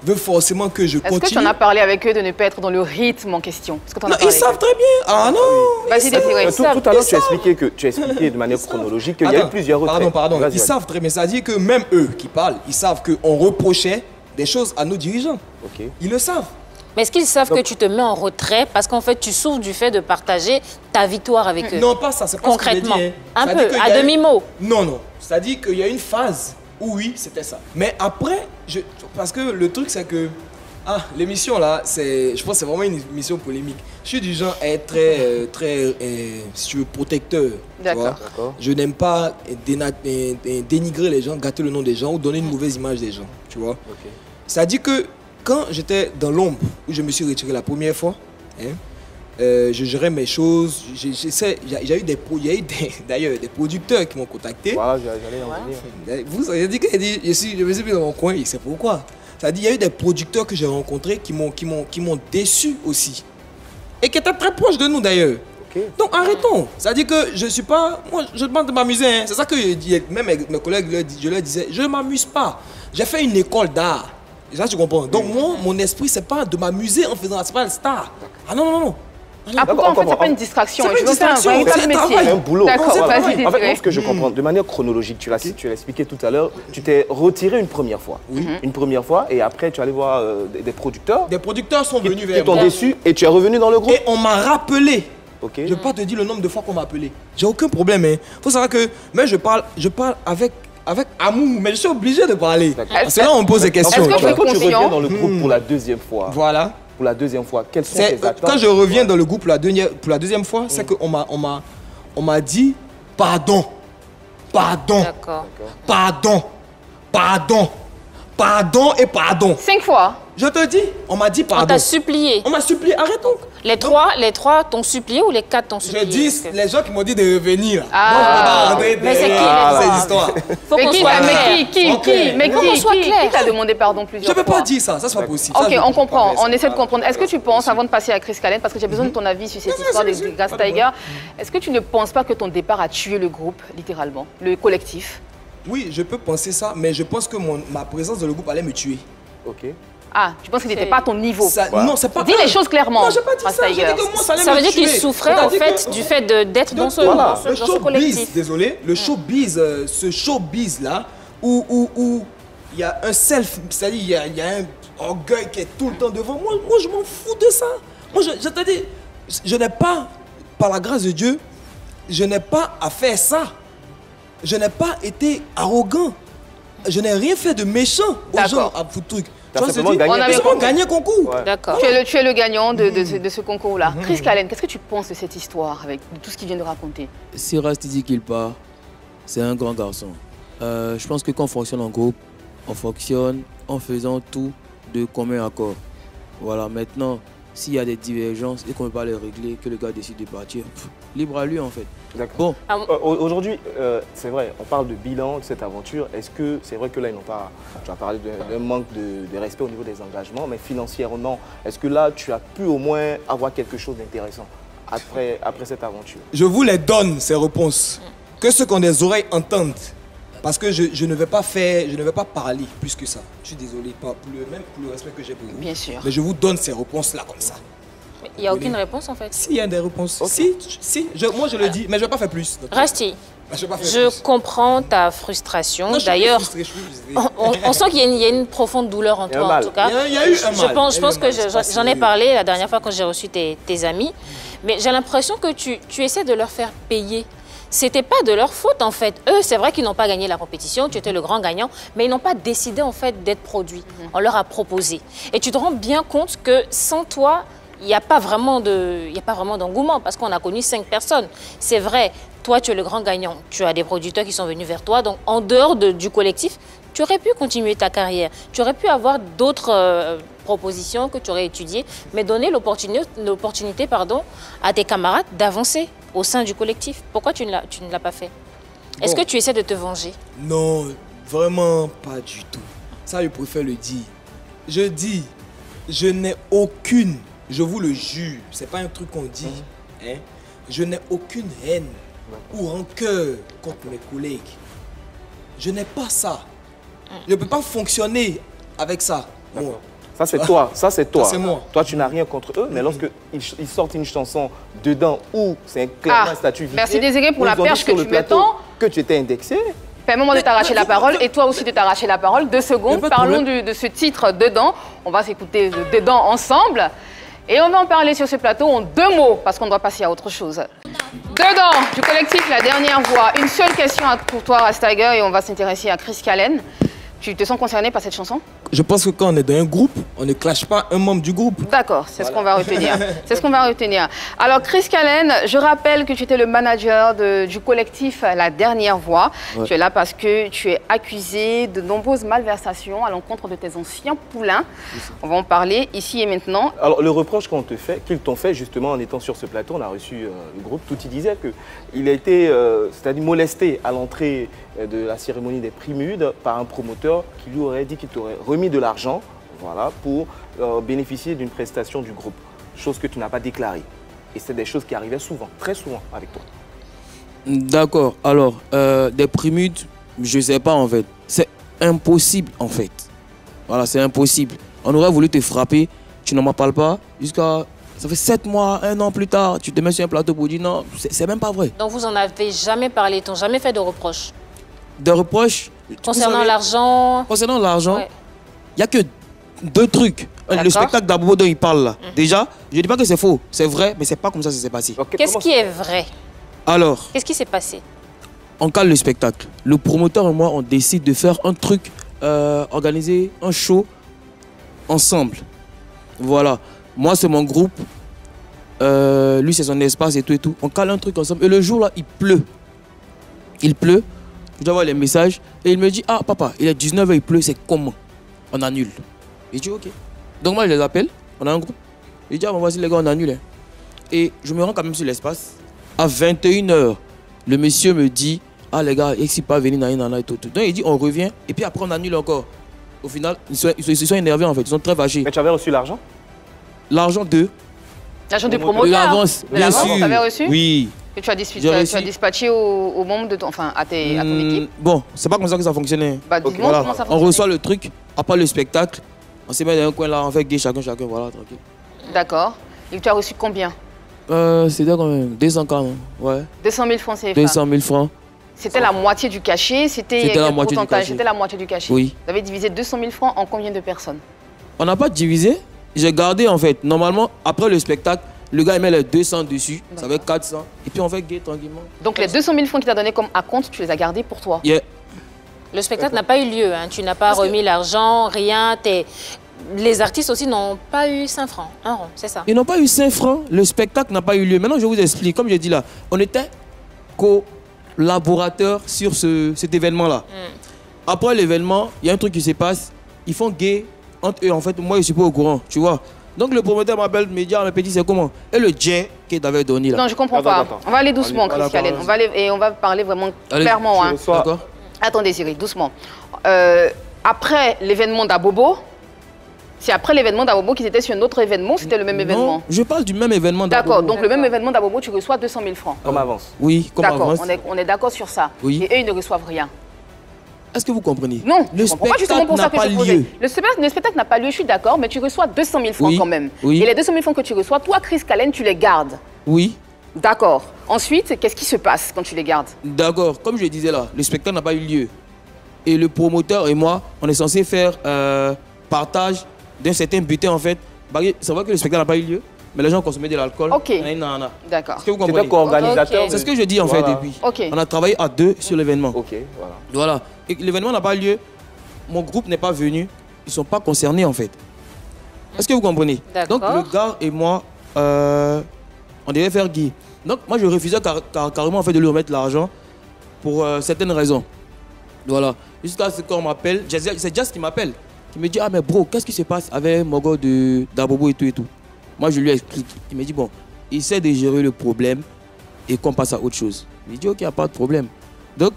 veut forcément que je continue? Est-ce que tu en as parlé avec eux de ne pas être dans le rythme en question? Non, ils savent très bien. Ah non. Vas-y, Désiré. Tout à l'heure, tu as expliqué de manière chronologique qu'il y a eu plusieurs retraits. Pardon. Ils savent très bien. C'est-à-dire que même eux qui parlent, ils savent qu'on reprochait des choses à nos dirigeants. Ok. Ils le savent. Mais est-ce qu'ils savent que tu te mets en retrait parce qu'en fait, tu souffres du fait de partager ta victoire avec eux? Non, pas ça. C'est pas concrètement. Ce que je dis, hein. Un peu, à demi-mot. Non. C'est-à-dire qu'il y a une phase où oui, c'était ça. Mais après, parce que le truc, c'est que l'émission là, je pense que c'est vraiment une émission polémique. Je suis du genre à être très si tu veux, protecteur. D'accord. Je n'aime pas dénigrer les gens, gâter le nom des gens ou donner une mauvaise image des gens. Tu vois. Ok. C'est-à-dire que quand j'étais dans l'ombre, où je me suis retiré la première fois, je gérais mes choses. Il y a eu d'ailleurs des producteurs qui m'ont contacté. Voilà, j'allais en venir. Vous avez dit que je me suis mis dans mon coin, c'est pourquoi. C'est-à-dire il y a eu des producteurs que j'ai rencontrés qui m'ont déçu aussi. Et qui étaient très proches de nous d'ailleurs. Okay. Donc arrêtons. C'est-à-dire que je suis pas... Moi, je demande de m'amuser. Hein. C'est ça que je dis. Même mes collègues, je leur disais, je ne m'amuse pas. J'ai fait une école d'art. Ça, tu comprends. Donc moi, mon esprit, c'est pas de m'amuser en faisant... C'est pas le star. Ah non. Pourquoi en fait, c'est pas une distraction? C'est pas une distraction, c'est un travail. C'est un boulot. D'accord, vas-y, En fait, ce que je comprends, de manière chronologique, tu l'as expliqué tout à l'heure, tu t'es retiré une première fois. Une première fois, et après, tu allais voir des producteurs. Des producteurs sont venus vers moi. Qui t'ont déçu, et tu es revenu dans le groupe. Et on m'a rappelé. Okay. Je ne vais pas te dire le nombre de fois qu'on m'a appelé. J'ai aucun problème. Il faut savoir que mais je parle avec amour, mais je suis obligé de parler. Parce que là, on me pose des questions. Quand tu reviens dans le groupe pour la deuxième fois, voilà. Pour la deuxième fois, quelles sont tes attentes? Quand je reviens dans le groupe pour la deuxième fois, c'est qu'on m'a dit pardon. D'accord. Pardon et pardon. 5 fois. Je te dis, on m'a dit pardon. On t'a supplié. On m'a supplié, arrête donc. Les trois t'ont supplié ou les 4 t'ont supplié? Je dis, les gens qui m'ont dit de revenir. Mais c'est qui ces histoires? Faut qu'on soit clair. Mais qui t'a demandé pardon plusieurs fois? Je ne peux pas dire ça, ça c'est pas possible. Ok, on comprend, on essaie de comprendre. Est-ce que tu penses, avant de passer à Chris Callen, parce que j'ai besoin de ton avis sur cette histoire des Grass Tiger, est-ce que tu ne penses pas que ton départ a tué le groupe, littéralement, le collectif? Oui, je peux penser ça, mais je pense que ma présence dans le groupe allait me tuer. Ok. Ah, tu penses qu'il n'était pas à ton niveau? Non, c'est pas... Dis les choses clairement. Non, j'ai pas dit ça. J'ai dit que moi, ça allait me tuer. Ça veut dire qu'il souffrait en fait du fait d'être dans ce collectif. Désolé, le showbiz, ce showbiz là, où il y a un self, c'est-à-dire il y a un orgueil qui est tout le temps devant moi. Moi, je m'en fous de ça. Moi, je te dis, je n'ai pas, par la grâce de Dieu, je n'ai pas à faire ça. Je n'ai pas été arrogant. Je n'ai rien fait de méchant aux gens à foutre truc. Tu as simplement gagné un concours. Ouais. D'accord. Tu es le gagnant de ce concours-là. Chris Callen, qu'est-ce que tu penses de cette histoire avec tout ce qu'il vient de raconter? Si Rasti dit qu'il part, c'est un grand garçon. Je pense que quand on fonctionne en groupe, on fonctionne en faisant tout de commun accord. Voilà, maintenant, s'il y a des divergences et qu'on ne peut pas les régler, que le gars décide de partir, libre à lui en fait. D'accord. Bon. Aujourd'hui, c'est vrai, on parle de bilan de cette aventure. Est-ce que c'est vrai que là, ils n'ont pas... Tu as parlé d'un manque de respect au niveau des engagements, mais financièrement, est-ce que là, tu as pu au moins avoir quelque chose d'intéressant après cette aventure? Je vous les donne, ces réponses. Que ceux qui ont des oreilles entendent. Parce que je ne vais pas parler plus que ça. Je suis désolé, même pour le respect que j'ai pour vous. Bien sûr. Mais je vous donne ces réponses-là comme ça. Il n'y a aucune réponse en fait. Si, il y a des réponses. Okay. Si, moi je le dis, mais je ne vais pas faire plus. Rasti, je comprends ta frustration. D'ailleurs, on sent qu'il y a une profonde douleur en toi en tout cas. Il y a eu un mal. Je pense que j'en ai parlé la dernière fois quand j'ai reçu tes amis. Mais j'ai l'impression que tu essaies de leur faire payer. C'était pas de leur faute en fait. Eux, c'est vrai qu'ils n'ont pas gagné la compétition, tu étais le grand gagnant, mais ils n'ont pas décidé en fait d'être produits. On leur a proposé. Et tu te rends bien compte que sans toi, il n'y a pas vraiment d'engouement parce qu'on a connu 5 personnes. C'est vrai, toi tu es le grand gagnant, tu as des producteurs qui sont venus vers toi, donc en dehors du collectif, tu aurais pu continuer ta carrière. Tu aurais pu avoir d'autres propositions que tu aurais étudiées, mais donner l'opportunité à tes camarades d'avancer au sein du collectif. Pourquoi tu ne l'as pas fait? Est-ce que tu essaies de te venger? Non, vraiment pas du tout. Ça, je préfère le dire. Je dis, je n'ai aucune, je vous le jure, c'est pas un truc qu'on dit, hein? Je n'ai aucune haine ou rancœur contre mes collègues. Je n'ai pas ça. Je ne peux pas fonctionner avec ça. Bon. Ça, c'est toi. Ça, c'est toi. Ça, c'est moi. Toi, tu n'as rien contre eux, mais lorsque ils sortent une chanson dedans où c'est clairement un statut vicié, merci Désiré pour où la ils ont dit perche sur que le tu plateau m'étends. que tu étais indexé. Permets-moi de t'arracher la parole et toi aussi de t'arracher la parole. 2 secondes, parlons de ce titre Dedans. On va s'écouter Dedans ensemble. Et on va en parler sur ce plateau en 2 mots, parce qu'on doit passer à autre chose. Dedans, du collectif La Dernière Voix. Une seule question pour toi, Rastager, et on va s'intéresser à Chris Callen. Tu te sens concerné par cette chanson? Je pense que quand on est dans un groupe, on ne clash pas un membre du groupe. D'accord, c'est ce qu'on va retenir. C'est ce qu'on va retenir. Alors, Chris Callen, je rappelle que tu étais le manager du collectif La Dernière Voix. Ouais. Tu es là parce que tu es accusé de nombreuses malversations à l'encontre de tes anciens poulains. On va en parler ici et maintenant. Alors, le reproche qu'ils t'ont fait, justement, en étant sur ce plateau, on a reçu le groupe, tout y disait qu'il a été, c'est-à-dire molesté à l'entrée de la cérémonie des Primudes par un promoteur qui lui aurait dit qu'il t'aurait remis de l'argent, voilà, pour bénéficier d'une prestation du groupe, chose que tu n'as pas déclarée. Et c'est des choses qui arrivaient souvent, très souvent avec toi. D'accord. Alors, des Primudes, je ne sais pas en fait. C'est impossible en fait. Voilà, c'est impossible. On aurait voulu te frapper, tu n'en m'en parles pas, jusqu'à... Ça fait 7 mois, 1 an plus tard, tu te mets sur un plateau pour dire non, c'est même pas vrai. Donc vous en avez jamais parlé, t'ont jamais fait de reproches? De reproches concernant l'argent? Concernant l'argent, il n'y a que 2 trucs. Le spectacle d'Abobo dont il parle là. Déjà, je ne dis pas que c'est faux, c'est vrai, mais c'est pas comme ça que ça s'est passé. Qu'est-ce qui est vrai? Alors, qu'est-ce qui s'est passé? On cale le spectacle. Le promoteur et moi, on décide de faire un truc, organiser un show ensemble. Voilà. Moi, c'est mon groupe. Lui, c'est son espace et tout et tout. On cale un truc ensemble. Et le jour là, il pleut. Il pleut. Je dois voir les messages. Et il me dit, ah papa, il est 19h, il pleut, c'est comment? On annule. Il dit, ok. Donc moi, je les appelle. On a un groupe. Il dit, ah bon, voici les gars, on annule. Hein. Et je me rends quand même sur l'espace. À 21h, le monsieur me dit, ah les gars, il ne pas venir, et tout. Donc il dit, on revient. Et puis après, on annule encore. Au final, ils se sont énervés en fait. Ils sont très fâchés. Mais tu avais reçu l'argent? L'argent de... L'argent du promoteur? L'avance, bien sûr. Tu avais reçu? Oui. Que tu as dispatché aux membres de ton, enfin, à ton équipe? Bon, c'est pas comme ça que ça fonctionnait. Bah, dis-moi comment ça fonctionne. On reçoit le truc, après le spectacle, on se met dans un coin là, on fait gay chacun, voilà, tranquille. D'accord. Et tu as reçu combien? C'était quand même 240, ouais. 200 000 francs CFA? 200 000 francs. C'était la moitié du cachet? C'était la moitié du cachet. C'était la moitié du cachet? Oui. Vous avez divisé 200 000 francs en combien de personnes? On n'a pas divisé. J'ai gardé en fait. Normalement, après le spectacle, le gars il met les 200 dessus, ça fait 400. Et puis on fait gay tranquillement. Donc les 200 000 francs qu'il t'a donné comme acompte, tu les as gardés pour toi? Yeah. Le spectacle n'a pas eu lieu, hein. Tu n'as pas remis l'argent, rien. Les artistes aussi n'ont pas eu 5 francs, 1 rond, c'est ça? Ils n'ont pas eu 5 francs, le spectacle n'a pas eu lieu. Maintenant je vous explique, comme j'ai dit là, on était collaborateurs sur cet événement-là. Après l'événement, il y a un truc qui se passe, ils font gay entre eux, en fait, moi je suis pas au courant, tu vois. Donc le promoteur m'appelle, me dit, ah, mais petit, c'est comment? Et le jet qu'il t'avait donné là. Non, je comprends pas. On va aller doucement, Chris Callen. On va parler vraiment clairement. Hein. D'accord. Attendez, Cyril, doucement. Après l'événement d'Abobo, c'est après l'événement d'Abobo qu'ils étaient sur un autre événement, c'était le même événement? Non, je parle du même événement d'Abobo. D'accord, donc le même événement d'Abobo, tu reçois 200 000 francs. Comme avance. Oui, comme avance. D'accord, on est d'accord sur ça. Oui. Et eux, ils ne reçoivent rien. Est-ce que vous comprenez? Non, le spectacle n'a pas lieu. Le spectacle n'a pas lieu, je suis d'accord, mais tu reçois 200 000 francs quand même. Oui. Et les 200 000 francs que tu reçois, toi, Chris Callen, tu les gardes? Oui. D'accord. Ensuite, qu'est-ce qui se passe quand tu les gardes? D'accord, comme je disais là, le spectacle n'a pas eu lieu. Et le promoteur et moi, on est censé faire partage d'un certain butin en fait. C'est vrai que le spectacle n'a pas eu lieu, mais les gens consommaient de l'alcool. Ok. D'accord. Est-ce que vous comprenez? C'est co-organisateur. C'est ce que je dis en fait depuis. On a travaillé à 2 sur l'événement. Ok, voilà. Voilà. Et l'événement n'a pas lieu. Mon groupe n'est pas venu. Ils ne sont pas concernés en fait. Est-ce que vous comprenez? Donc le gars et moi, on devait faire gay. Donc moi je refusais carrément en fait de lui remettre l'argent pour certaines raisons. Voilà. Jusqu'à ce qu'on m'appelle, c'est Jazz qui m'appelle. Qui me dit, ah mais bro, qu'est-ce qui se passe avec mon gars d'Abobo et tout et tout. Moi je lui explique. Il me dit, bon, essaie de gérer le problème et qu'on passe à autre chose. Il me dit, ok, il n'y a pas de problème. Donc,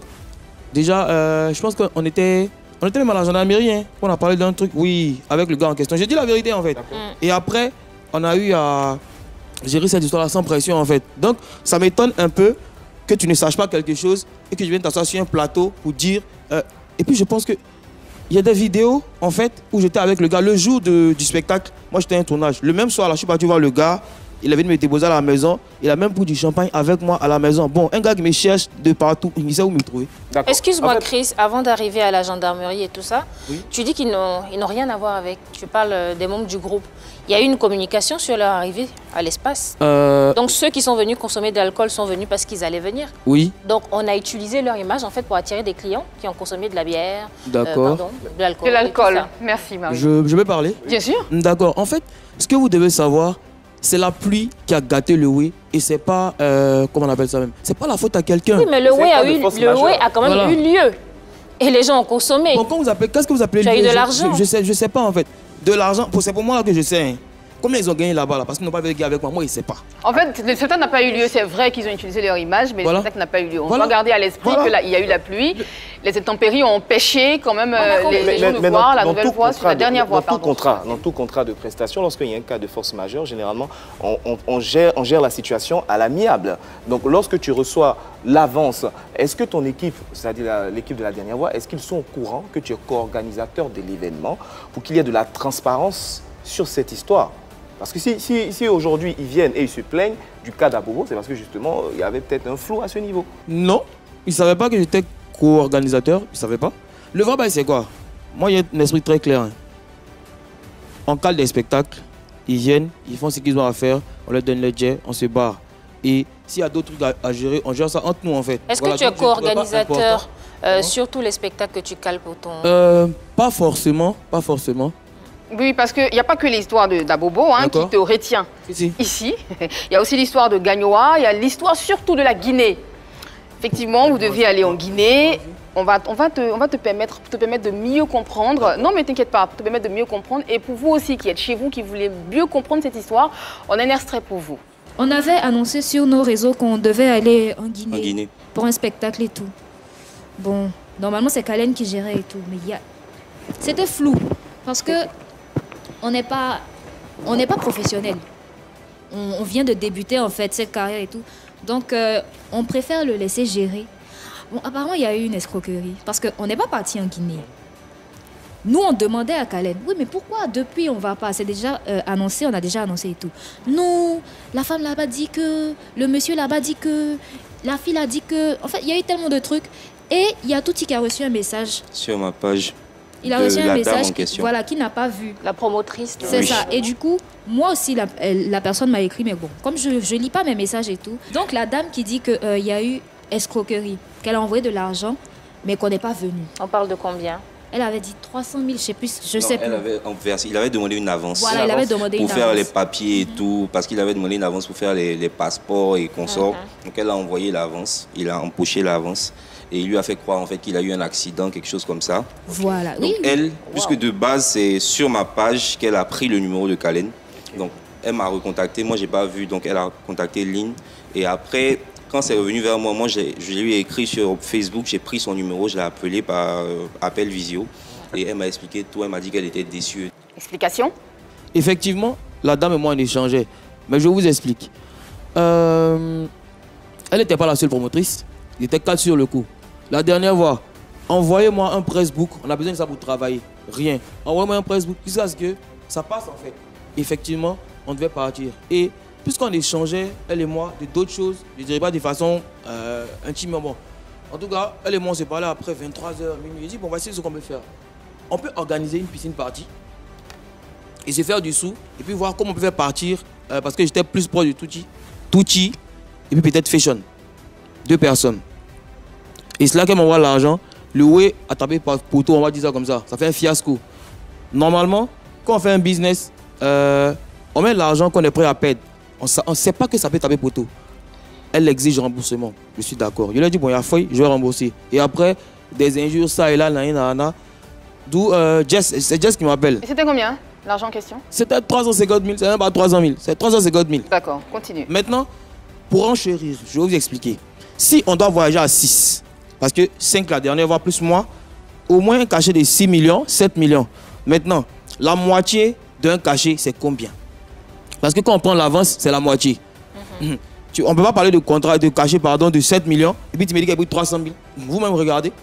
déjà, je pense qu'on était même à la gendarmerie. Hein. On a parlé d'un truc, oui, avec le gars en question. J'ai dit la vérité en fait. Et après, on a eu à gérer cette histoire-là sans pression en fait. Donc, ça m'étonne un peu que tu ne saches pas quelque chose et que je vienne t'asseoir sur un plateau pour dire... et puis je pense que Il y a des vidéos, en fait, où j'étais avec le gars le jour du spectacle. Moi, j'étais à un tournage. Le même soir, là, je suis parti voir le gars. Il avait me déposer à la maison. Il a même pris du champagne avec moi à la maison. Bon, un gars qui me cherche de partout, il sait où me trouver. Excuse-moi, Chris, avant d'arriver à la gendarmerie et tout ça, tu dis qu'ils n'ont rien à voir avec. Tu parles des membres du groupe. Il y a eu une communication sur leur arrivée à l'espace. Donc ceux qui sont venus consommer de l'alcool sont venus parce qu'ils allaient venir. Oui. Donc on a utilisé leur image en fait pour attirer des clients qui ont consommé de la bière, d'accord, de l'alcool. De l'alcool. Merci Marie. Je peux parler? Bien sûr. D'accord. En fait, ce que vous devez savoir, c'est la pluie qui a gâté le whey et c'est pas, comment on appelle ça même, c'est pas la faute à quelqu'un. Oui, mais le whey a quand même eu lieu et les gens ont consommé. Bon, qu'est-ce que vous appelez tu as eu de l'argent? Je sais pas en fait. De l'argent, c'est pour moi que je sais. Hein. Combien ils ont gagné là-bas, parce qu'ils n'ont pas vécu avec moi, moi, ils ne savent pas. En fait, le spectacle n'a pas eu lieu. C'est vrai qu'ils ont utilisé leur image, mais le spectacle n'a pas eu lieu. On doit garder à l'esprit qu'il y a eu la pluie. Les intempéries ont empêché quand même les gens de voir la nouvelle voie sur la dernière voie. Dans tout contrat de prestation, lorsqu'il y a un cas de force majeure, généralement, on gère la situation à l'amiable. Donc, lorsque tu reçois l'avance, est-ce que ton équipe, c'est-à-dire l'équipe de la dernière voie, est-ce qu'ils sont au courant que tu es co-organisateur de l'événement pour qu'il y ait de la transparence sur cette histoire? Parce que si aujourd'hui ils viennent et ils se plaignent du cas d'Abobo, c'est parce que justement il y avait peut-être un flou à ce niveau. Non, ils ne savaient pas que j'étais co-organisateur, ils ne savaient pas. Le vrai bail c'est quoi? Moi il y a un esprit très clair. Hein. En cas des spectacles, ils viennent, ils font ce qu'ils ont à faire, on leur donne le jet, on se barre. Et s'il y a d'autres trucs à gérer, on gère ça entre nous en fait. Est-ce que tu es co-organisateur sur tous les spectacles que tu cales pour ton... Pas forcément, pas forcément. Oui, parce qu'il n'y a pas que l'histoire d'Abobo qui te retient ici. Il y a aussi l'histoire de Gagnoa, il y a l'histoire surtout de la Guinée. Effectivement, vous devez aller en Guinée. On va te permettre de mieux comprendre. Non, mais t'inquiète pas, te permettre de mieux comprendre. Et pour vous aussi qui êtes chez vous, qui voulez mieux comprendre cette histoire, on a un extrait pour vous. On avait annoncé sur nos réseaux qu'on devait aller en Guinée pour un spectacle et tout. Bon, normalement, c'est Kalen qui gérait et tout. Mais c'était flou parce que on n'est pas professionnel. On vient de débuter en fait cette carrière et tout. Donc on préfère le laisser gérer. Bon, apparemment il y a eu une escroquerie parce qu'on n'est pas parti en Guinée. Nous on demandait à Kalen, oui mais pourquoi depuis on va pas? C'est déjà annoncé, on a déjà annoncé et tout. Non, la femme là-bas dit que, le monsieur là-bas dit que, la fille a dit que. En fait il y a eu tellement de trucs. Et il y a Touti qui a reçu un message. Sur ma page. Il a reçu un message qui n'a pas vu. La promotrice. C'est ça. Et du coup, moi aussi, la personne m'a écrit, mais bon, comme je ne lis pas mes messages et tout. Donc, la dame qui dit qu'il y a eu escroquerie, qu'elle a envoyé de l'argent, mais qu'on n'est pas venu. On parle de combien? Elle avait dit 300 000, je sais plus. Il avait demandé une avance. Voilà, il avait demandé une avance. Pour faire les papiers et tout, parce qu'il avait demandé une avance pour faire les passeports et consorts. Donc, elle a envoyé l'avance, il a empoché l'avance. Et il lui a fait croire en fait qu'il a eu un accident, quelque chose comme ça. Voilà. Donc elle, puisque de base c'est sur ma page qu'elle a pris le numéro de Kalen. Donc elle m'a recontacté, moi j'ai pas vu, donc elle a contacté Lynn. Et après, quand c'est revenu vers moi, je lui ai écrit sur Facebook, j'ai pris son numéro, je l'ai appelé par appel visio. Et elle m'a expliqué tout, elle m'a dit qu'elle était déçue. Explication? Effectivement, la dame et moi on échangeait. Mais je vous explique. Elle n'était pas la seule promotrice, il était 4 sur le coup. La dernière fois, envoyez-moi un pressbook. On a besoin de ça pour travailler. Rien. Envoyez-moi un pressbook. Jusqu'à ce que ça passe en fait. Effectivement, on devait partir. Et puisqu'on échangeait, elle et moi, de d'autres choses, je ne dirais pas de façon intime, mais bon. En tout cas, elle et moi, on s'est parlé après 23h, minuit. J'ai dit, bon, voici ce qu'on peut faire. On peut organiser une piscine party et se faire du sou. Et puis voir comment on peut faire partir. Parce que j'étais plus proche de Touti et puis peut-être Fashion. 2 personnes. Et c'est là qu'elle m'envoie l'argent. Le whey attrapé par poteau, on va dire ça comme ça. Ça fait un fiasco. Normalement, quand on fait un business, on met l'argent qu'on est prêt à perdre. On ne sait pas que ça peut taper poteau. Elle exige remboursement. Je suis d'accord. Je lui ai dit, bon, il y a feuille, je vais rembourser. Et après, des injures, ça et là, d'où c'est Jess qui m'appelle. Et c'était combien, l'argent en question? C'était 350 000, c'est même pas 300 000. C'est 350 000. D'accord, continue. Maintenant, pour enchérir, je vais vous expliquer. Si on doit voyager à 6, parce que 5 la dernière, voire plus moi, au moins un cachet de 6 millions, 7 millions. Maintenant, la moitié d'un cachet, c'est combien? Parce que quand on prend l'avance, c'est la moitié. On ne peut pas parler de contrat, de cachet, pardon, de 7 millions, et puis tu me dis qu'il y a 300 000. Vous-même regardez.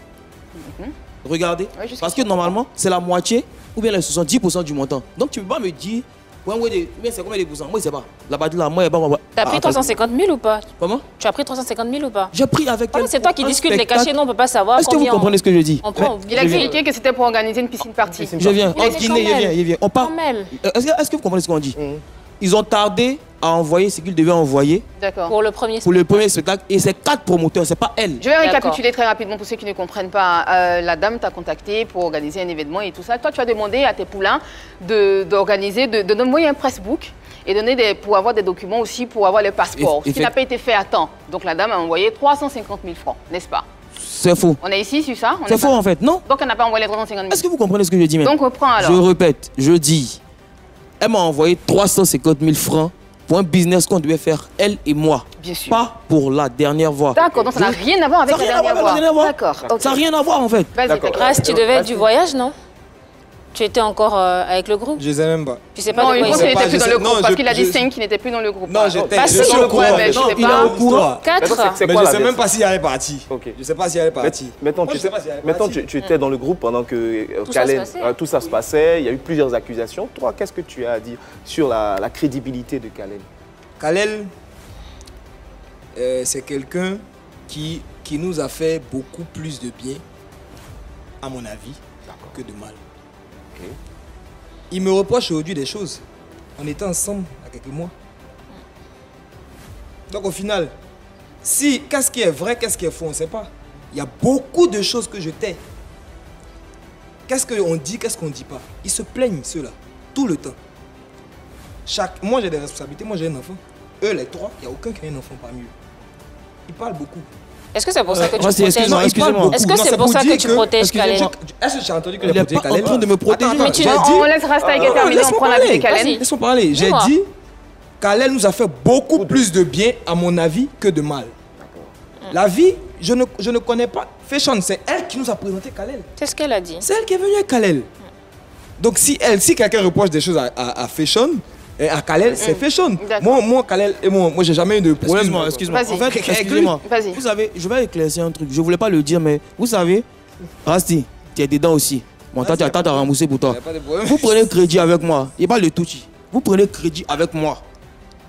Regardez. Oui, Parce que normalement, c'est la moitié ou bien les 70% du montant. Donc tu ne peux pas me dire, ouais, c'est combien de pourcents? Moi, je ne sais pas. La partie là, moi, il n'y a pas. T'as pris 350 000 ou pas? Comment? Tu as pris 350 000 ou pas? J'ai pris avec elle. C'est toi qui discutes les cachets, non, on ne peut pas savoir. Est-ce que vous comprenez ce que je dis? Il a expliqué que c'était pour organiser une piscine party. Je viens. Il vient. On part. Est-ce que vous comprenez ce qu'on dit? Ils ont tardé à envoyer ce qu'ils devaient envoyer. D'accord. Pour le premier spectacle. Et c'est 4 promoteurs, c'est pas elle. Je vais récapituler très rapidement pour ceux qui ne comprennent pas. La dame t'a contacté pour organiser un événement et tout ça. Toi, tu as demandé à tes poulains d'organiser, d'envoyer un pressbook et pour avoir des documents aussi, pour avoir le passeport. Ce qui n'a pas été fait à temps. Donc la dame a envoyé 350 000 francs, n'est-ce pas? C'est faux. On est ici sur ça? C'est faux en fait, non? Donc elle n'a pas envoyé les 350 000. Est-ce que vous comprenez ce que je dis maintenant? Donc reprends alors. Je répète, je dis, elle m'a envoyé 350 000 francs pour un business qu'on devait faire, elle et moi. Bien sûr. Pas pour la dernière voix. D'accord, donc ça n'a rien à voir avec la dernière voix. D'accord. Ça n'a rien à voir en fait. Vas-y, Grâce, tu devais être du voyage, non? Tu étais encore avec le groupe? Je ne sais même pas. Tu sais pas non, de il quoi pense qu'il n'était plus dans le groupe parce qu'il a dit 5 5 qui n'étaient plus dans le groupe. Non, j'étais dans le groupe. Non, il est au courant. 4. C'est Mais quoi je la sais même version? pas si elle est partie. Ok. Je sais pas si elle est partie. Maintenant, tu étais dans le groupe pendant que Kalen, tout ça se passait. Il y a eu plusieurs accusations. Toi, qu'est-ce que tu as à dire sur la crédibilité de Kalen? Kalen, c'est quelqu'un qui nous a fait beaucoup plus de bien, à mon avis, que de mal. Okay. Il me reproche aujourd'hui des choses. On était ensemble il y a quelques mois. Donc au final, qu'est-ce qui est vrai, qu'est-ce qui est faux, on ne sait pas. Il y a beaucoup de choses que je tais. Qu'est-ce qu'on dit, qu'est-ce qu'on ne dit pas. Ils se plaignent, ceux-là, tout le temps. Moi j'ai des responsabilités, moi j'ai un enfant. Eux les trois, il n'y a aucun qui a un enfant parmi eux. Ils parlent beaucoup. Est-ce que c'est pour ça que tu protèges? Excusez-moi. Est-ce que c'est pour ça que tu protèges Kalen? Est-ce que j'ai entendu que j'ai protégé Kalen? Il est pas en train de me protéger. On laisse Rastaiger terminer, on prend la vie de Kalen. Laisse-moi parler. J'ai dit, Kalen nous a fait beaucoup plus de bien, à mon avis, que de mal. La vie, je ne connais pas. Fashion, c'est elle qui nous a présenté Kalen. C'est ce qu'elle a dit. C'est elle qui est venue avec Kalen. Donc si quelqu'un reproche des choses à Fashion, et à Kalen, c'est Fashion. Moi, Kalen et moi, j'ai jamais eu de problème. Excuse-moi. En fait, excusez-moi. Vous savez, je vais éclaircir un truc. Je voulais pas le dire, mais vous savez, Rasti, tu es dedans aussi. Bon, toi, tu as remboursé pour toi. Vous prenez crédit avec moi. Il n'y a pas le touchy. Vous prenez crédit avec moi.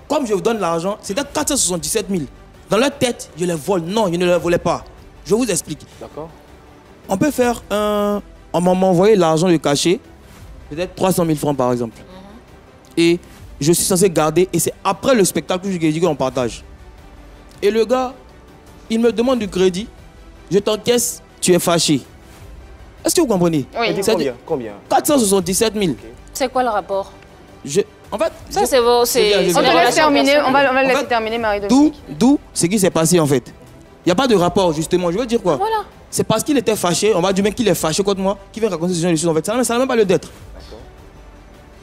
Comme je vous donne l'argent, c'était 477 000. Dans leur tête, je les vole. Non, je ne les volais pas. Je vous explique. D'accord. On peut faire un... On m'a envoyé l'argent de cachet, peut-être 300 000 francs par exemple. Et je suis censé garder, et c'est après le spectacle que je dis qu'on partage. Et le gars, il me demande du crédit, je t'encaisse, tu es fâché. Est-ce que vous comprenez? Oui. Combien? 477 000. Okay. C'est quoi le rapport? En fait, ça c'est vos... On te laisse terminer, on va laisser terminer Marie-Dominique. D'où ce qui s'est passé en fait. Il n'y a pas de rapport justement, je veux dire quoi? Voilà. C'est parce qu'il était fâché, on va dire même qu'il est fâché contre moi, qu'il vient raconter ce genre de choses en fait. Ça n'a même pas lieu d'être.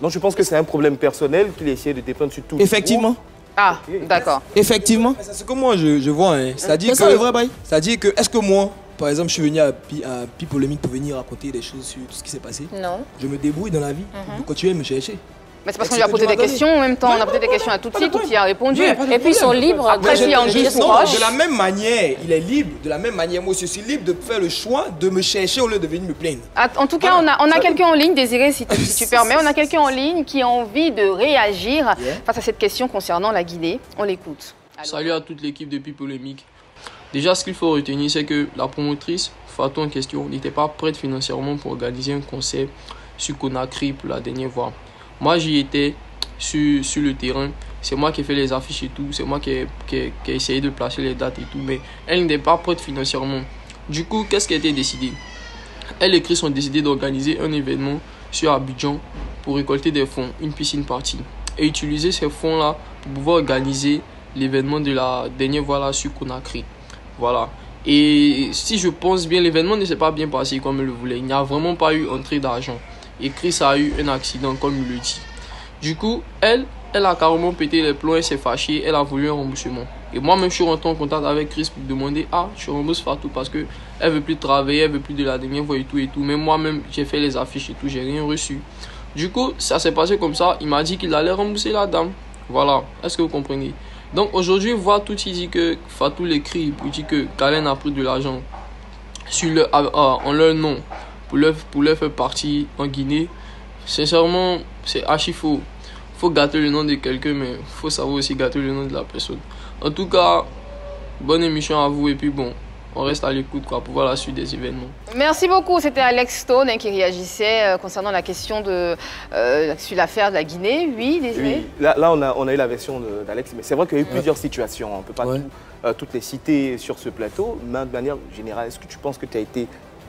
Donc je pense que c'est un problème personnel qu'il essaie de dépeindre sur tout. Effectivement. Ah, d'accord. Effectivement. C'est ce que moi je vois. Hein. C'est-à-dire que, est-ce que moi, par exemple, je suis venu à Pipolémique pour venir raconter des choses sur tout ce qui s'est passé? Non. Je me débrouille dans la vie. Vous continuez à me chercher. Mais c'est parce qu'on lui a posé des questions en même temps. On a posé des questions à Tutsi, Tutsi a répondu. Et puis ils sont libres. Après, s'il y a Anguille de la même manière, il est libre. De la même manière, moi aussi, je suis libre de faire le choix de me chercher au lieu de venir me plaindre. En tout cas, on a quelqu'un en ligne, Désiré, si tu permets. On a quelqu'un en ligne qui a envie de réagir face à cette question concernant la Guinée. On l'écoute. Salut à toute l'équipe de Pipolémique. Déjà, ce qu'il faut retenir, c'est que la promotrice Fatou en question n'était pas prête financièrement pour organiser un concert sur Conakry pour la dernière fois. Moi, j'y étais sur le terrain. C'est moi qui ai fait les affiches et tout. C'est moi qui ai essayé de placer les dates et tout. Mais elle n'était pas prête financièrement. Du coup, qu'est-ce qui a été décidé? Elle et Chris ont décidé d'organiser un événement sur Abidjan pour récolter des fonds, une piscine party. Et utiliser ces fonds-là pour pouvoir organiser l'événement de la dernière fois là sur Conakry. Voilà. Et si je pense bien, l'événement ne s'est pas bien passé comme elle le voulait. Il n'y a vraiment pas eu entrée d'argent. Et Chris a eu un accident, comme il le dit. Du coup, elle a carrément pété les plombs, elle s'est fâchée, elle a voulu un remboursement. Et moi-même, je suis rentré en contact avec Chris pour demander, je rembourse Fatou parce qu'elle ne veut plus travailler, elle ne veut plus de la dernière fois et tout. Mais moi-même, j'ai fait les affiches et tout, j'ai rien reçu. Du coup, ça s'est passé comme ça. Il m'a dit qu'il allait rembourser la dame. Voilà, est-ce que vous comprenez? Donc aujourd'hui, voir tout, il dit que Fatou l'écrit, il dit que Kalen a pris de l'argent. en leur nom pour leur faire partie en Guinée, sincèrement, c'est archi faux. Il faut gâter le nom de quelqu'un, mais il faut savoir aussi gâter le nom de la personne. En tout cas, bonne émission à vous et puis bon, on reste à l'écoute pour voir la suite des événements. Merci beaucoup. C'était Alex Stone qui réagissait concernant la question sur l'affaire de la Guinée. Oui, Désiré. Oui. Là on a eu la version d'Alex, mais c'est vrai qu'il y a eu plusieurs situations. On ne peut pas toutes les citer sur ce plateau, mais de manière générale, est-ce que tu penses que tu as été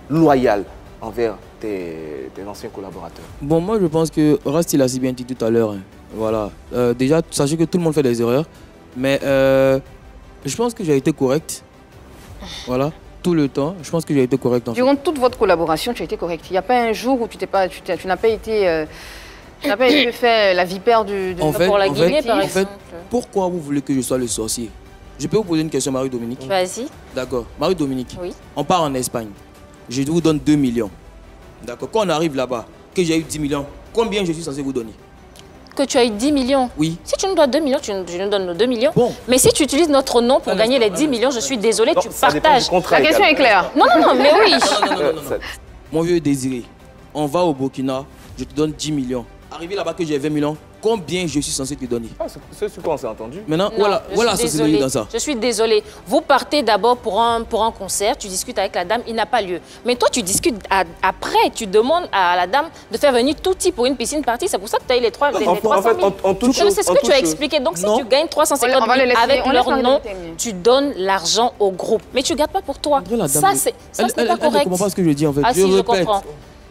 loyal envers tes anciens collaborateurs? Bon, moi je pense que Rast, il a si bien dit tout à l'heure. Hein. Voilà. Déjà, sachez que tout le monde fait des erreurs, mais je pense que j'ai été correct. Voilà, tout le temps, je pense que j'ai été correct. Durant toute votre collaboration, tu as été correct. Il n'y a pas un jour où tu n'as pas été fait la vipère pour la Guinée, par exemple. En fait, pourquoi vous voulez que je sois le sorcier? Je peux vous poser une question, Marie-Dominique? Vas-y. D'accord. Marie-Dominique, oui. On part en Espagne. Je vous donne 2 millions. D'accord. Quand on arrive là-bas, que j'ai eu 10 millions, combien je suis censé vous donner? Que tu as eu 10 millions. Oui. Si tu nous dois 2 millions, tu nous donnes nos 2 millions. Bon. Mais si tu utilises notre nom pour gagner les 10 millions, je suis désolée, tu partages. La question est claire. Non, mais oui. Non. Mon vieux Désiré, on va au Burkina, je te donne 10 millions. Arrivé là-bas que j'ai 20 millions, combien je suis censé te donner? C'est ce qu'on s'est entendu. Maintenant, voilà la société dans ça. Je suis désolée. Vous partez d'abord pour un concert, tu discutes avec la dame, il n'a pas lieu. Mais toi, tu discutes après, tu demandes à la dame de faire venir tout type pour une piscine party. C'est pour ça que tu as eu les 300 000. C'est ce que tu as expliqué. Donc, si tu gagnes 350 000 avec leur nom, tu donnes l'argent au groupe. Mais tu ne gardes pas pour toi. Ça, ce n'est pas correct. Elle ne comprend pas ce que je dis en fait. Ah si, je comprends.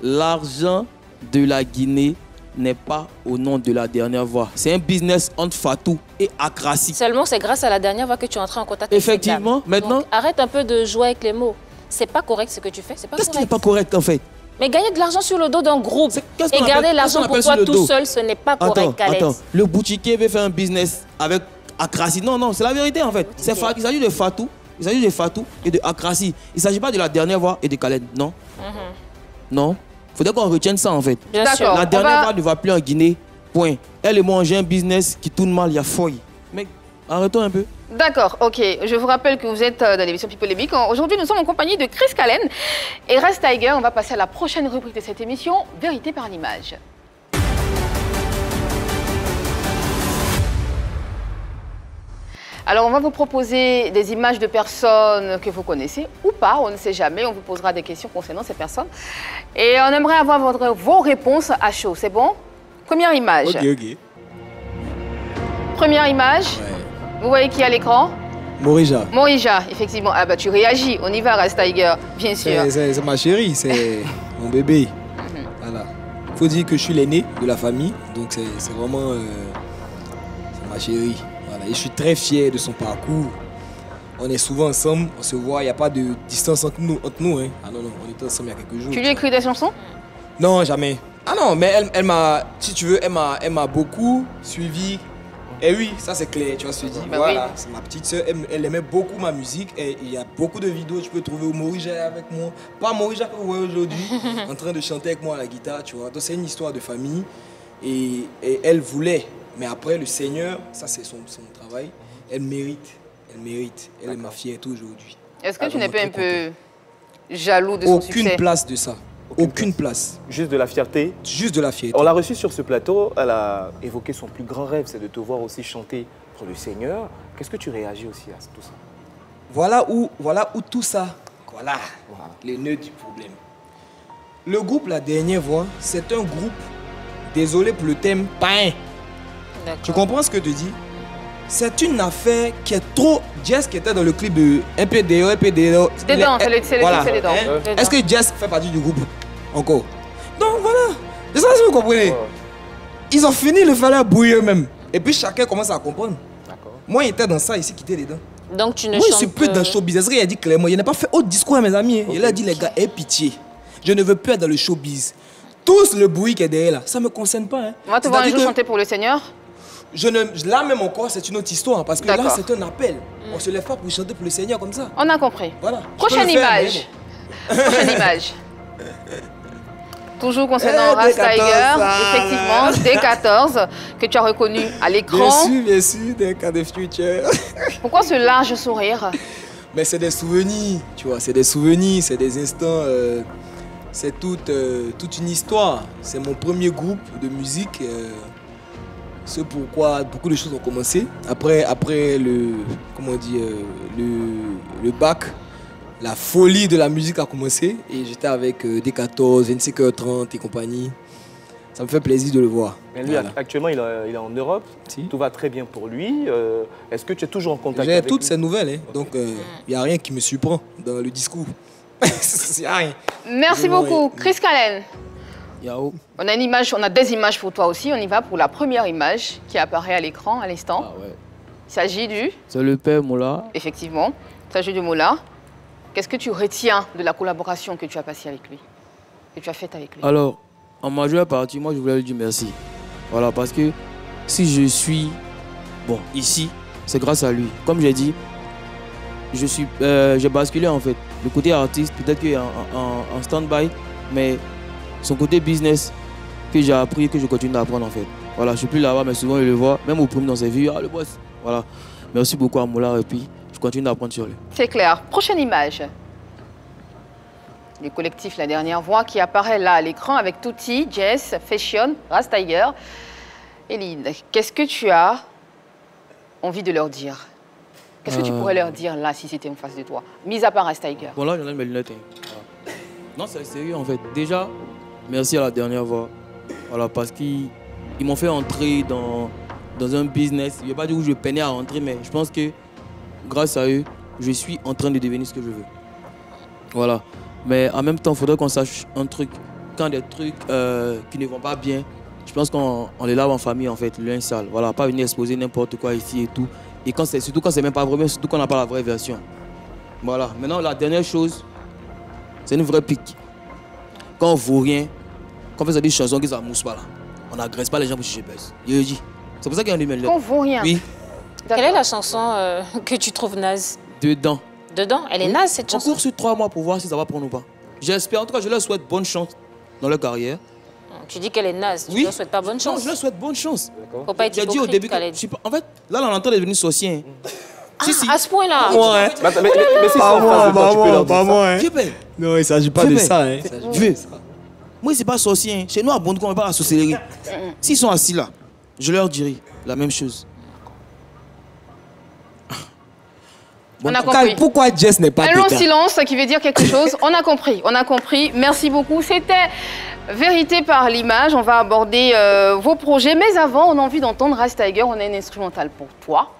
L'argent de la Guinée n'est pas au nom de la dernière voix. C'est un business entre Fatou et Akrassi. Seulement, c'est grâce à la dernière voix que tu es entré en contact avec Effectivement, maintenant... Donc, arrête un peu de jouer avec les mots. C'est pas correct ce que tu fais, c'est pas correct. Qu'est-ce qui n'est pas correct en fait? Mais gagner de l'argent sur le dos d'un groupe et garder l'argent pour toi tout seul, ce n'est pas correct, Khaled. Attends, le boutiquier veut faire un business avec Akrassi. Non, c'est la vérité en fait. Il s'agit de Fatou, et de Akrassi. Il ne s'agit pas de la dernière voix et de Khaled, non? Non. Il faudrait qu'on retienne ça en fait. Bien sûr. La dernière voix ne va plus en Guinée, point. Elle et moi, j'ai un business qui tourne mal, il y a fouille. Mais arrêtons un peu. D'accord, ok. Je vous rappelle que vous êtes dans l'émission People Polémique. Aujourd'hui, nous sommes en compagnie de Chris Callen et Rast Tiger. On va passer à la prochaine rubrique de cette émission, Vérité par l'image. Alors, on va vous proposer des images de personnes que vous connaissez ou pas, on ne sait jamais. On vous posera des questions concernant ces personnes. Et on aimerait avoir vos réponses à chaud, c'est bon? Première image. Ok. Première image. Ouais. Vous voyez qui à l'écran? Morija. Morija, effectivement. Ah bah tu réagis, on y va, Rast Tiger, bien sûr. C'est ma chérie, c'est mon bébé. Voilà. Il faut dire que je suis l'aîné de la famille, donc c'est vraiment c'est ma chérie. Voilà. Et je suis très fier de son parcours. On est souvent ensemble, on se voit, il n'y a pas de distance entre nous. Hein. Ah non, on était ensemble il y a quelques jours. Tu lui écris des chansons? Non, jamais. Ah non, mais elle m'a, si tu veux, elle m'a beaucoup suivi. Et oui, ça c'est clair, tu vois ce que je dis. Bah voilà, oui. c'est ma petite soeur, elle aimait beaucoup ma musique et il y a beaucoup de vidéos, tu peux trouver où Morija avec moi. Pas Morija que vous voyez aujourd'hui, en train de chanter avec moi à la guitare, tu vois. Donc c'est une histoire de famille et elle voulait, mais après le Seigneur, ça c'est son travail, elle mérite, elle est ma fierté aujourd'hui. Est-ce que tu n'es pas un peu jaloux de son succès? Aucune place de ça. Aucune place. Juste de la fierté. Juste de la fierté. On l'a reçue sur ce plateau, elle a évoqué son plus grand rêve, c'est de te voir aussi chanter pour le Seigneur. Qu'est-ce que tu réagis aussi à tout ça? Voilà où tout ça, voilà. Les nœuds du problème. Le groupe La Dernière Voix, c'est un groupe, désolé pour le thème, païen. Tu comprends ce que je dis? C'est une affaire qui est trop... Jess qui était dans le clip de MPDO. C'est dedans, c'est dedans. Est-ce que Jess fait partie du groupe encore? Donc voilà, c'est ça si vous comprenez. Ils ont fini le faire bouillir eux-mêmes. Et puis chacun commence à comprendre. Moi, il était dans ça, ici, qui était dedans. Donc tu ne Moi, je suis plus dans le showbiz. Il a dit clairement, il n'a pas fait autre discours à mes amis. Il a dit, les gars, aie pitié. Je ne veux plus être dans le showbiz. Tous le bruit qui est derrière là, ça ne me concerne pas. On va te voir un jour chanter pour le Seigneur. Là même encore, c'est une autre histoire. Parce que là, c'est un appel. On ne se lève pas pour chanter pour le Seigneur comme ça. On a compris. Voilà. Prochaine image. Prochaine image. Toujours concernant Rast Tiger, effectivement, D14, que tu as reconnu à l'écran. Bien sûr, des cas de future. Pourquoi ce large sourire? Mais c'est des souvenirs, tu vois, c'est des souvenirs, c'est des instants, c'est toute une histoire. C'est mon premier groupe de musique. C'est pourquoi beaucoup de choses ont commencé. Après le bac, la folie de la musique a commencé. Et j'étais avec D14, 25h30 et compagnie. Ça me fait plaisir de le voir. Mais lui, voilà. Actuellement, il est en Europe. Si. Tout va très bien pour lui. Est-ce que tu es toujours en contact avec lui? J'ai toutes ces nouvelles. Hein. Donc, il n'y a rien qui me surprend dans le discours. Il n'y a rien. Merci beaucoup. Chris Callen. Yao. On a des images pour toi aussi. On y va pour la première image qui apparaît à l'écran à l'instant. Ah ouais. Il s'agit du... C'est le père Moula. Effectivement. Il s'agit de Moula. Qu'est-ce que tu retiens de la collaboration que tu as passée avec lui? Que tu as faite avec lui? Alors, en majeure partie, moi, je voulais lui dire merci. Voilà, parce que si je suis ici, c'est grâce à lui. Comme j'ai dit, j'ai basculé en fait. Le côté artiste, peut-être qu'il est en stand-by, mais son côté business que j'ai appris et que je continue d'apprendre en fait. Voilà, je ne suis plus là-bas, mais souvent je le vois, même au premier dans ses vues, le boss. Voilà. Merci beaucoup à Moula et puis je continue d'apprendre sur lui. C'est clair. Prochaine image. Le collectif La Dernière Voix qui apparaît là à l'écran avec Tutti, Jess, Fashion, Ras Tiger. Eline, qu'est-ce que tu as envie de leur dire? Qu'est-ce que tu pourrais leur dire là si c'était en face de toi? Mis à part Ras Tiger. Bon là, j'en ai mes lunettes. Hein. Non, c'est sérieux en fait. Déjà, merci à La Dernière Voix. Voilà, parce qu'ils m'ont fait entrer dans un business. Je ne vais pas dire où je peinais à entrer, mais je pense que grâce à eux, je suis en train de devenir ce que je veux. Voilà. Mais en même temps, il faudrait qu'on sache un truc. Quand des trucs qui ne vont pas bien, je pense qu'on les lave en famille, en fait, le linge sale. Voilà, pas venir exposer n'importe quoi ici et tout. Et surtout quand c'est même pas vrai, surtout quand on n'a pas la vraie version. Voilà. Maintenant, la dernière chose, c'est une vraie pique. Quand on ne vaut rien, quand on fait des chansons qui ne s'amoussent pas là, on n'agresse pas les gens pour chier baisse. C'est pour ça qu'il y a un numéro. Quand on ne vaut rien. Oui. Quelle est la chanson que tu trouves naze? Dedans. Dedans? Elle est naze cette chanson? On court sur 3 mois pour voir si ça va prendre ou pas. J'espère, en tout cas, je leur souhaite bonne chance dans leur carrière. Tu dis qu'elle est naze, tu ne leur souhaites pas bonne chance? Non, je leur souhaite bonne chance. Faut pas être hypocrite, dit au début que, en fait, là, on entend devenir sorcier. Hein. Ah, si. À ce point-là? Ouais. Mais c'est pas moi, pas moi. Hein. Non, il ne s'agit pas de ça. Hein. Moi, c'est pas sorcier. Hein. Chez nous, à Bondou, on ne va pas la sorcellerie. S'ils sont assis là, je leur dirai la même chose. On a compris. Pourquoi Jess n'est pas un long silence qui veut dire quelque chose. On a compris, on a compris. Merci beaucoup. C'était Vérité par l'image. On va aborder vos projets. Mais avant, on a envie d'entendre Ras Tiger. On a une instrumentale pour toi.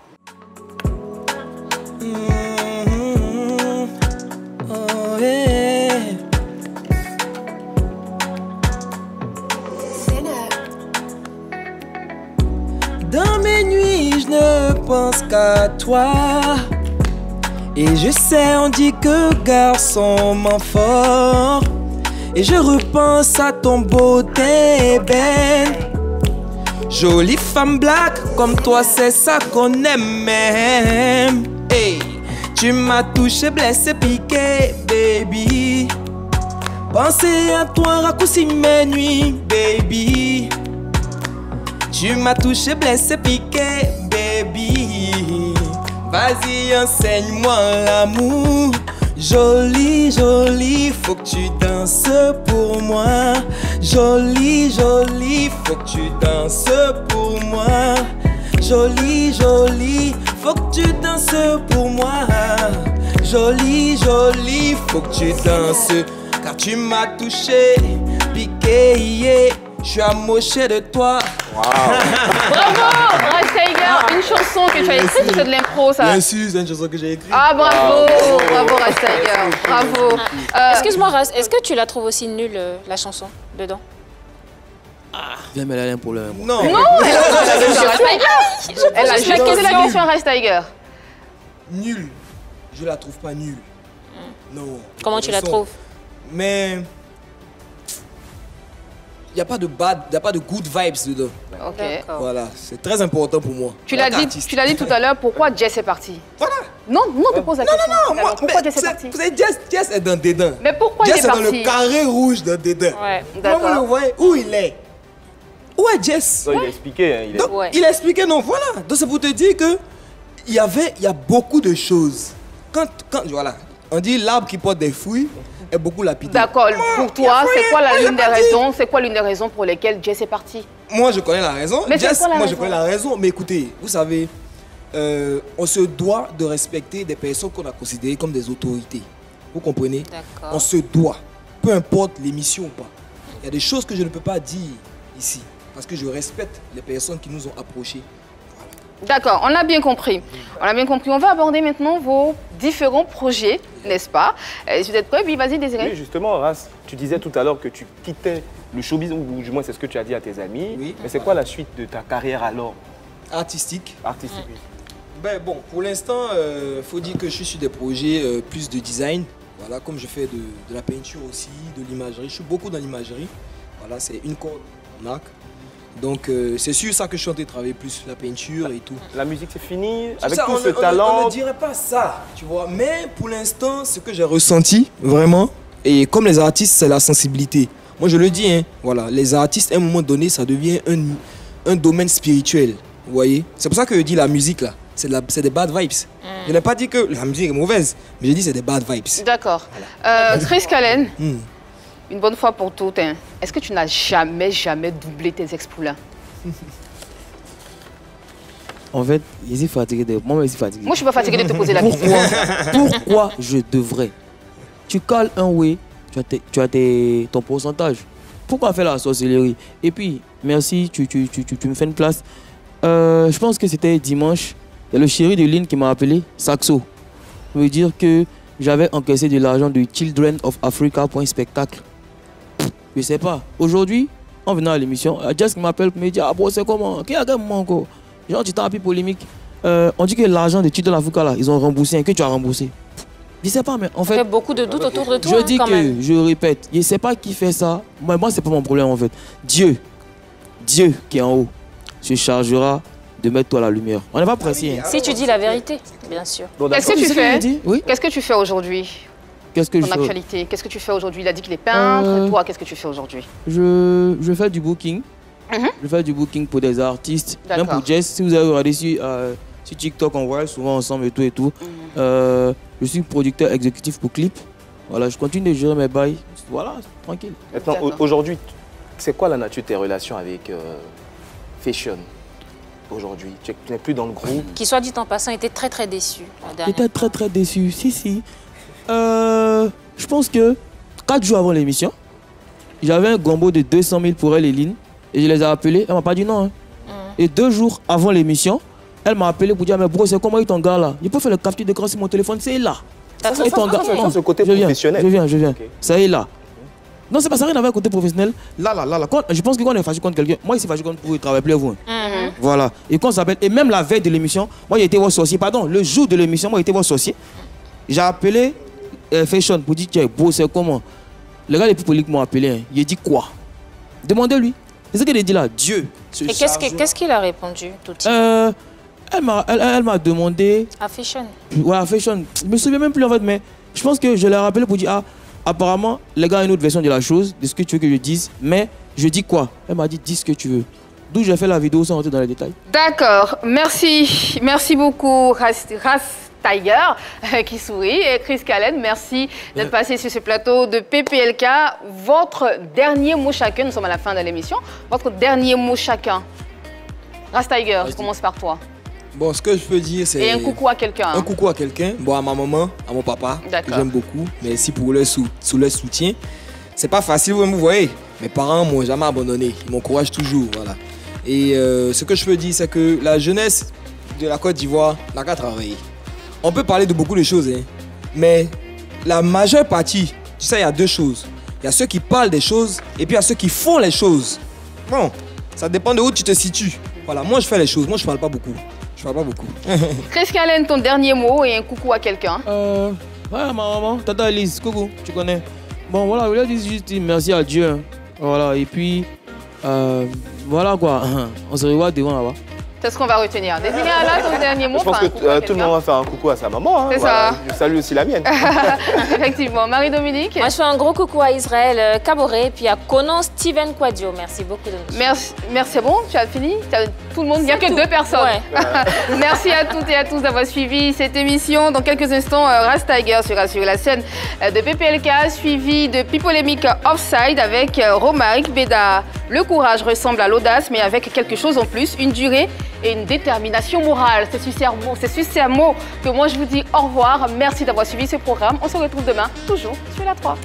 Dans mes nuits, je ne pense qu'à toi. Et je sais, on dit que garçon ment fort. Et je repense à ton beauté belle. Jolie femme black, comme toi c'est ça qu'on aime. Hey, tu m'as touché, blessé, piqué, baby. Penser à toi raccourci mes nuits, baby. Tu m'as touché, blessé, piqué, baby. Vas-y, enseigne-moi l'amour. Jolie, jolie, faut que tu danses pour moi. Jolie, jolie, faut que tu danses pour moi. Jolie, jolie, faut que tu danses pour moi. Jolie, jolie, faut que tu danses. Car tu m'as touché, piqué, yeah. Je suis amoché de toi. Wow. Bravo, Ras Tiger. Une chanson que tu as écrite ou c'est de l'impro, ça? Bien sûr, c'est une chanson que j'ai écrite. Ah, bravo, bravo Ras Tiger. Bravo. Excuse-moi, Ras, est-ce que tu la trouves aussi nulle, la chanson, dedans? Viens, mais elle a un problème. Non. Non, elle a juste la question. Elle a juste posé la question à Ras Tiger. Nulle. Je la trouve pas nulle. Non. Comment tu la trouves? Mais il n'y a pas de bad, il n'y a pas de good vibes dedans. Ok. Voilà, c'est très important pour moi. Tu l'as dit tout à l'heure, pourquoi Jess est parti? Voilà. Non, te pose la question. Non, moi, pourquoi Jess est parti? Vous savez, Jess est dans dedans. Mais pourquoi il est parti? Jess est dans le carré rouge dans dedans. Ouais, d'accord. Comment vous le voyez? Où il est? Où est Jess? Non, il a expliqué. Hein, il a expliqué, non, voilà. Donc c'est pour te dire que il y a beaucoup de choses voilà, on dit l'arbre qui porte des fruits est beaucoup lapidé. D'accord. Pour toi, c'est quoi l'une des raisons? C'est quoi l'une des raisons pour lesquelles Jess est parti? Moi, je connais la raison. Mais Jess, quoi, je connais la raison. Mais écoutez, vous savez, on se doit de respecter des personnes qu'on a considérées comme des autorités. Vous comprenez? On se doit, peu importe l'émission ou pas. Il y a des choses que je ne peux pas dire ici parce que je respecte les personnes qui nous ont approchés. D'accord, on l'a bien compris. On l'a bien compris. On va aborder maintenant vos différents projets, n'est-ce pas? Si vous êtes prêts, oui, vas-y, Désiré. Oui, justement, Ras, tu disais tout à l'heure que tu quittais le showbiz, ou du moins c'est ce que tu as dit à tes amis. Oui. Mais c'est quoi la suite de ta carrière alors? Artistique. Artistique, oui. Ben bon, pour l'instant, faut dire que je suis sur des projets plus de design. Voilà, comme je fais de la peinture aussi, de l'imagerie. Je suis beaucoup dans l'imagerie. Voilà, c'est une corde en arc. Donc c'est sur ça que je suis en train de travailler plus, la peinture et tout. La musique c'est fini, avec ça, tout ce talent. On ne dirait pas ça, tu vois. Mais pour l'instant, ce que j'ai ressenti, vraiment, et comme les artistes, c'est la sensibilité. Moi je le dis, hein, voilà, les artistes, à un moment donné, ça devient un domaine spirituel. Vous voyez? C'est pour ça que je dis la musique là, c'est des bad vibes. Je n'ai pas dit que la musique est mauvaise, mais j'ai dit c'est des bad vibes. D'accord. Chris Callen, une bonne fois pour toutes, hein, est-ce que tu n'as jamais doublé tes ex-poulains? En fait, je suis fatigué. Moi, je suis fatigué. Moi, je suis pas fatigué de te poser la question. Pourquoi je devrais? Tu cales un oui, tu as ton pourcentage. Pourquoi faire la sorcellerie? Et puis, merci, tu me fais une place. Je pense que c'était dimanche. Il y a le chéri de Lynn qui m'a appelé, Saxo. Ça veut dire que j'avais encaissé de l'argent de Children of Africa pour un spectacle. Je sais pas. Aujourd'hui, en venant à l'émission, Jess m'appelle pour me dire, ah bon, c'est comment? Qui a gagné encore? Genre, tu t'es appelé polémique. On dit que l'argent de Children of Africa, là, ils ont remboursé, que tu as remboursé. Je sais pas, mais en fait. Il y a beaucoup de doutes autour de toi. Je dis que, je répète, je sais pas qui fait ça. Moi, c'est pas mon problème en fait. Dieu qui est en haut, se chargera de mettre toi la lumière. On n'est pas pressé. Si tu dis la vérité, bien sûr. Qu'est-ce que tu fais? Oui. Qu'est-ce que tu fais aujourd'hui? Qu'est-ce que ton actualité? Qu'est-ce que tu fais aujourd'hui? Il a dit qu'il est peintre. Toi, qu'est-ce que tu fais aujourd'hui? Je fais du booking. Je fais du booking pour des artistes. Même pour Jess, si vous avez regardé sur TikTok, on voit souvent ensemble et tout. Je suis producteur exécutif pour clip. Voilà, je continue de gérer mes bails. Voilà, tranquille. Maintenant, aujourd'hui, c'est quoi la nature de tes relations avec Fashion aujourd'hui? Tu n'es plus dans le groupe. Qui soit dit en passant, était très déçu. J'étais très déçu, si. Je pense que 4 jours avant l'émission, j'avais un gombo de 200 000 pour elle et Lynn. Et je les ai appelés, elle m'a pas dit non. Hein. Et 2 jours avant l'émission, elle m'a appelé pour dire, mais bro, c'est comment est ton gars là? Je peux faire le capture d'écran sur mon téléphone, c'est là. C'est ton gars. C'est côté professionnel. Je viens. Okay. Ça est là. Non, c'est pas ça, rien à voir avec le côté professionnel. Là. Je pense que quand on est fâché contre quelqu'un, moi, ici, fâché contre vous, il travaille plus à vous. Hein. Voilà. Et quand on s'appelle, et même la veille de l'émission, moi, j'ai été voir sorcier. Pardon, le jour de l'émission, moi, j'ai été voir sorcier. J'ai appelé Fashion pour dire, tiens, bro, c'est comment? Le gars, les plus politiques m'ont appelé. Hein. Il a dit quoi? Demandez-lui. C'est ce qu'il a dit là. Dieu. Et qu'est-ce qu'il a répondu tout de suite? Elle m'a demandé. À Fashion. Ouais, à Fashion. Je me souviens même plus en fait, mais je pense que je l'ai rappelé pour dire, ah, apparemment, les gars ont une autre version de la chose, de ce que tu veux que je dise, mais je dis quoi? Elle m'a dit, dis ce que tu veux. D'où j'ai fait la vidéo sans rentrer dans les détails. D'accord, merci. Merci beaucoup, Ras Tiger, qui sourit. Et Chris Callen, merci d'être passé sur ce plateau de PPLK. Votre dernier mot chacun, nous sommes à la fin de l'émission, votre dernier mot chacun. Ras Tiger, je commence par toi. Bon, ce que je peux dire, c'est... Et un coucou à quelqu'un. Un coucou à quelqu'un. Bon, à ma maman, à mon papa, que j'aime beaucoup. Merci pour leur soutien. C'est pas facile, vous voyez. Mes parents m'ont jamais abandonné. Ils m'encouragent toujours, voilà. Et ce que je peux dire, c'est que la jeunesse de la Côte d'Ivoire n'a qu'à travailler. On peut parler de beaucoup de choses, hein, mais la majeure partie, tu sais, il y a 2 choses. Il y a ceux qui parlent des choses et puis il y a ceux qui font les choses. Bon, ça dépend de où tu te situes. Voilà, moi je fais les choses, moi je parle pas beaucoup. Chris Callen, ton dernier mot et un coucou à quelqu'un. Ouais, ma maman, tata Elise, coucou, tu connais. Bon, voilà, je voulais juste dire merci à Dieu. Hein. Voilà, et puis, voilà quoi, on se revoit devant là-bas. C'est ce qu'on va retenir. Désiré là, ton dernier mot. Je pense que tout le monde va faire un coucou à sa maman. Hein. C'est voilà. ça. Je salue aussi la mienne. Effectivement. Marie-Dominique. Moi, je fais un gros coucou à Israël Caboret, puis à Conan Steven Quadio. Merci beaucoup de nous suivre. Merci, bon, tu as fini? tout le monde, il n'y a que 2 personnes. Ouais. Merci à toutes et à tous d'avoir suivi cette émission. Dans quelques instants, Ras Tiger sera sur la scène de PPLK, suivi de Pipolémique Offside avec Romaric Beda. Le courage ressemble à l'audace, mais avec quelque chose en plus, une durée et une détermination morale. C'est sur ces mots que moi je vous dis au revoir. Merci d'avoir suivi ce programme. On se retrouve demain, toujours sur la 3.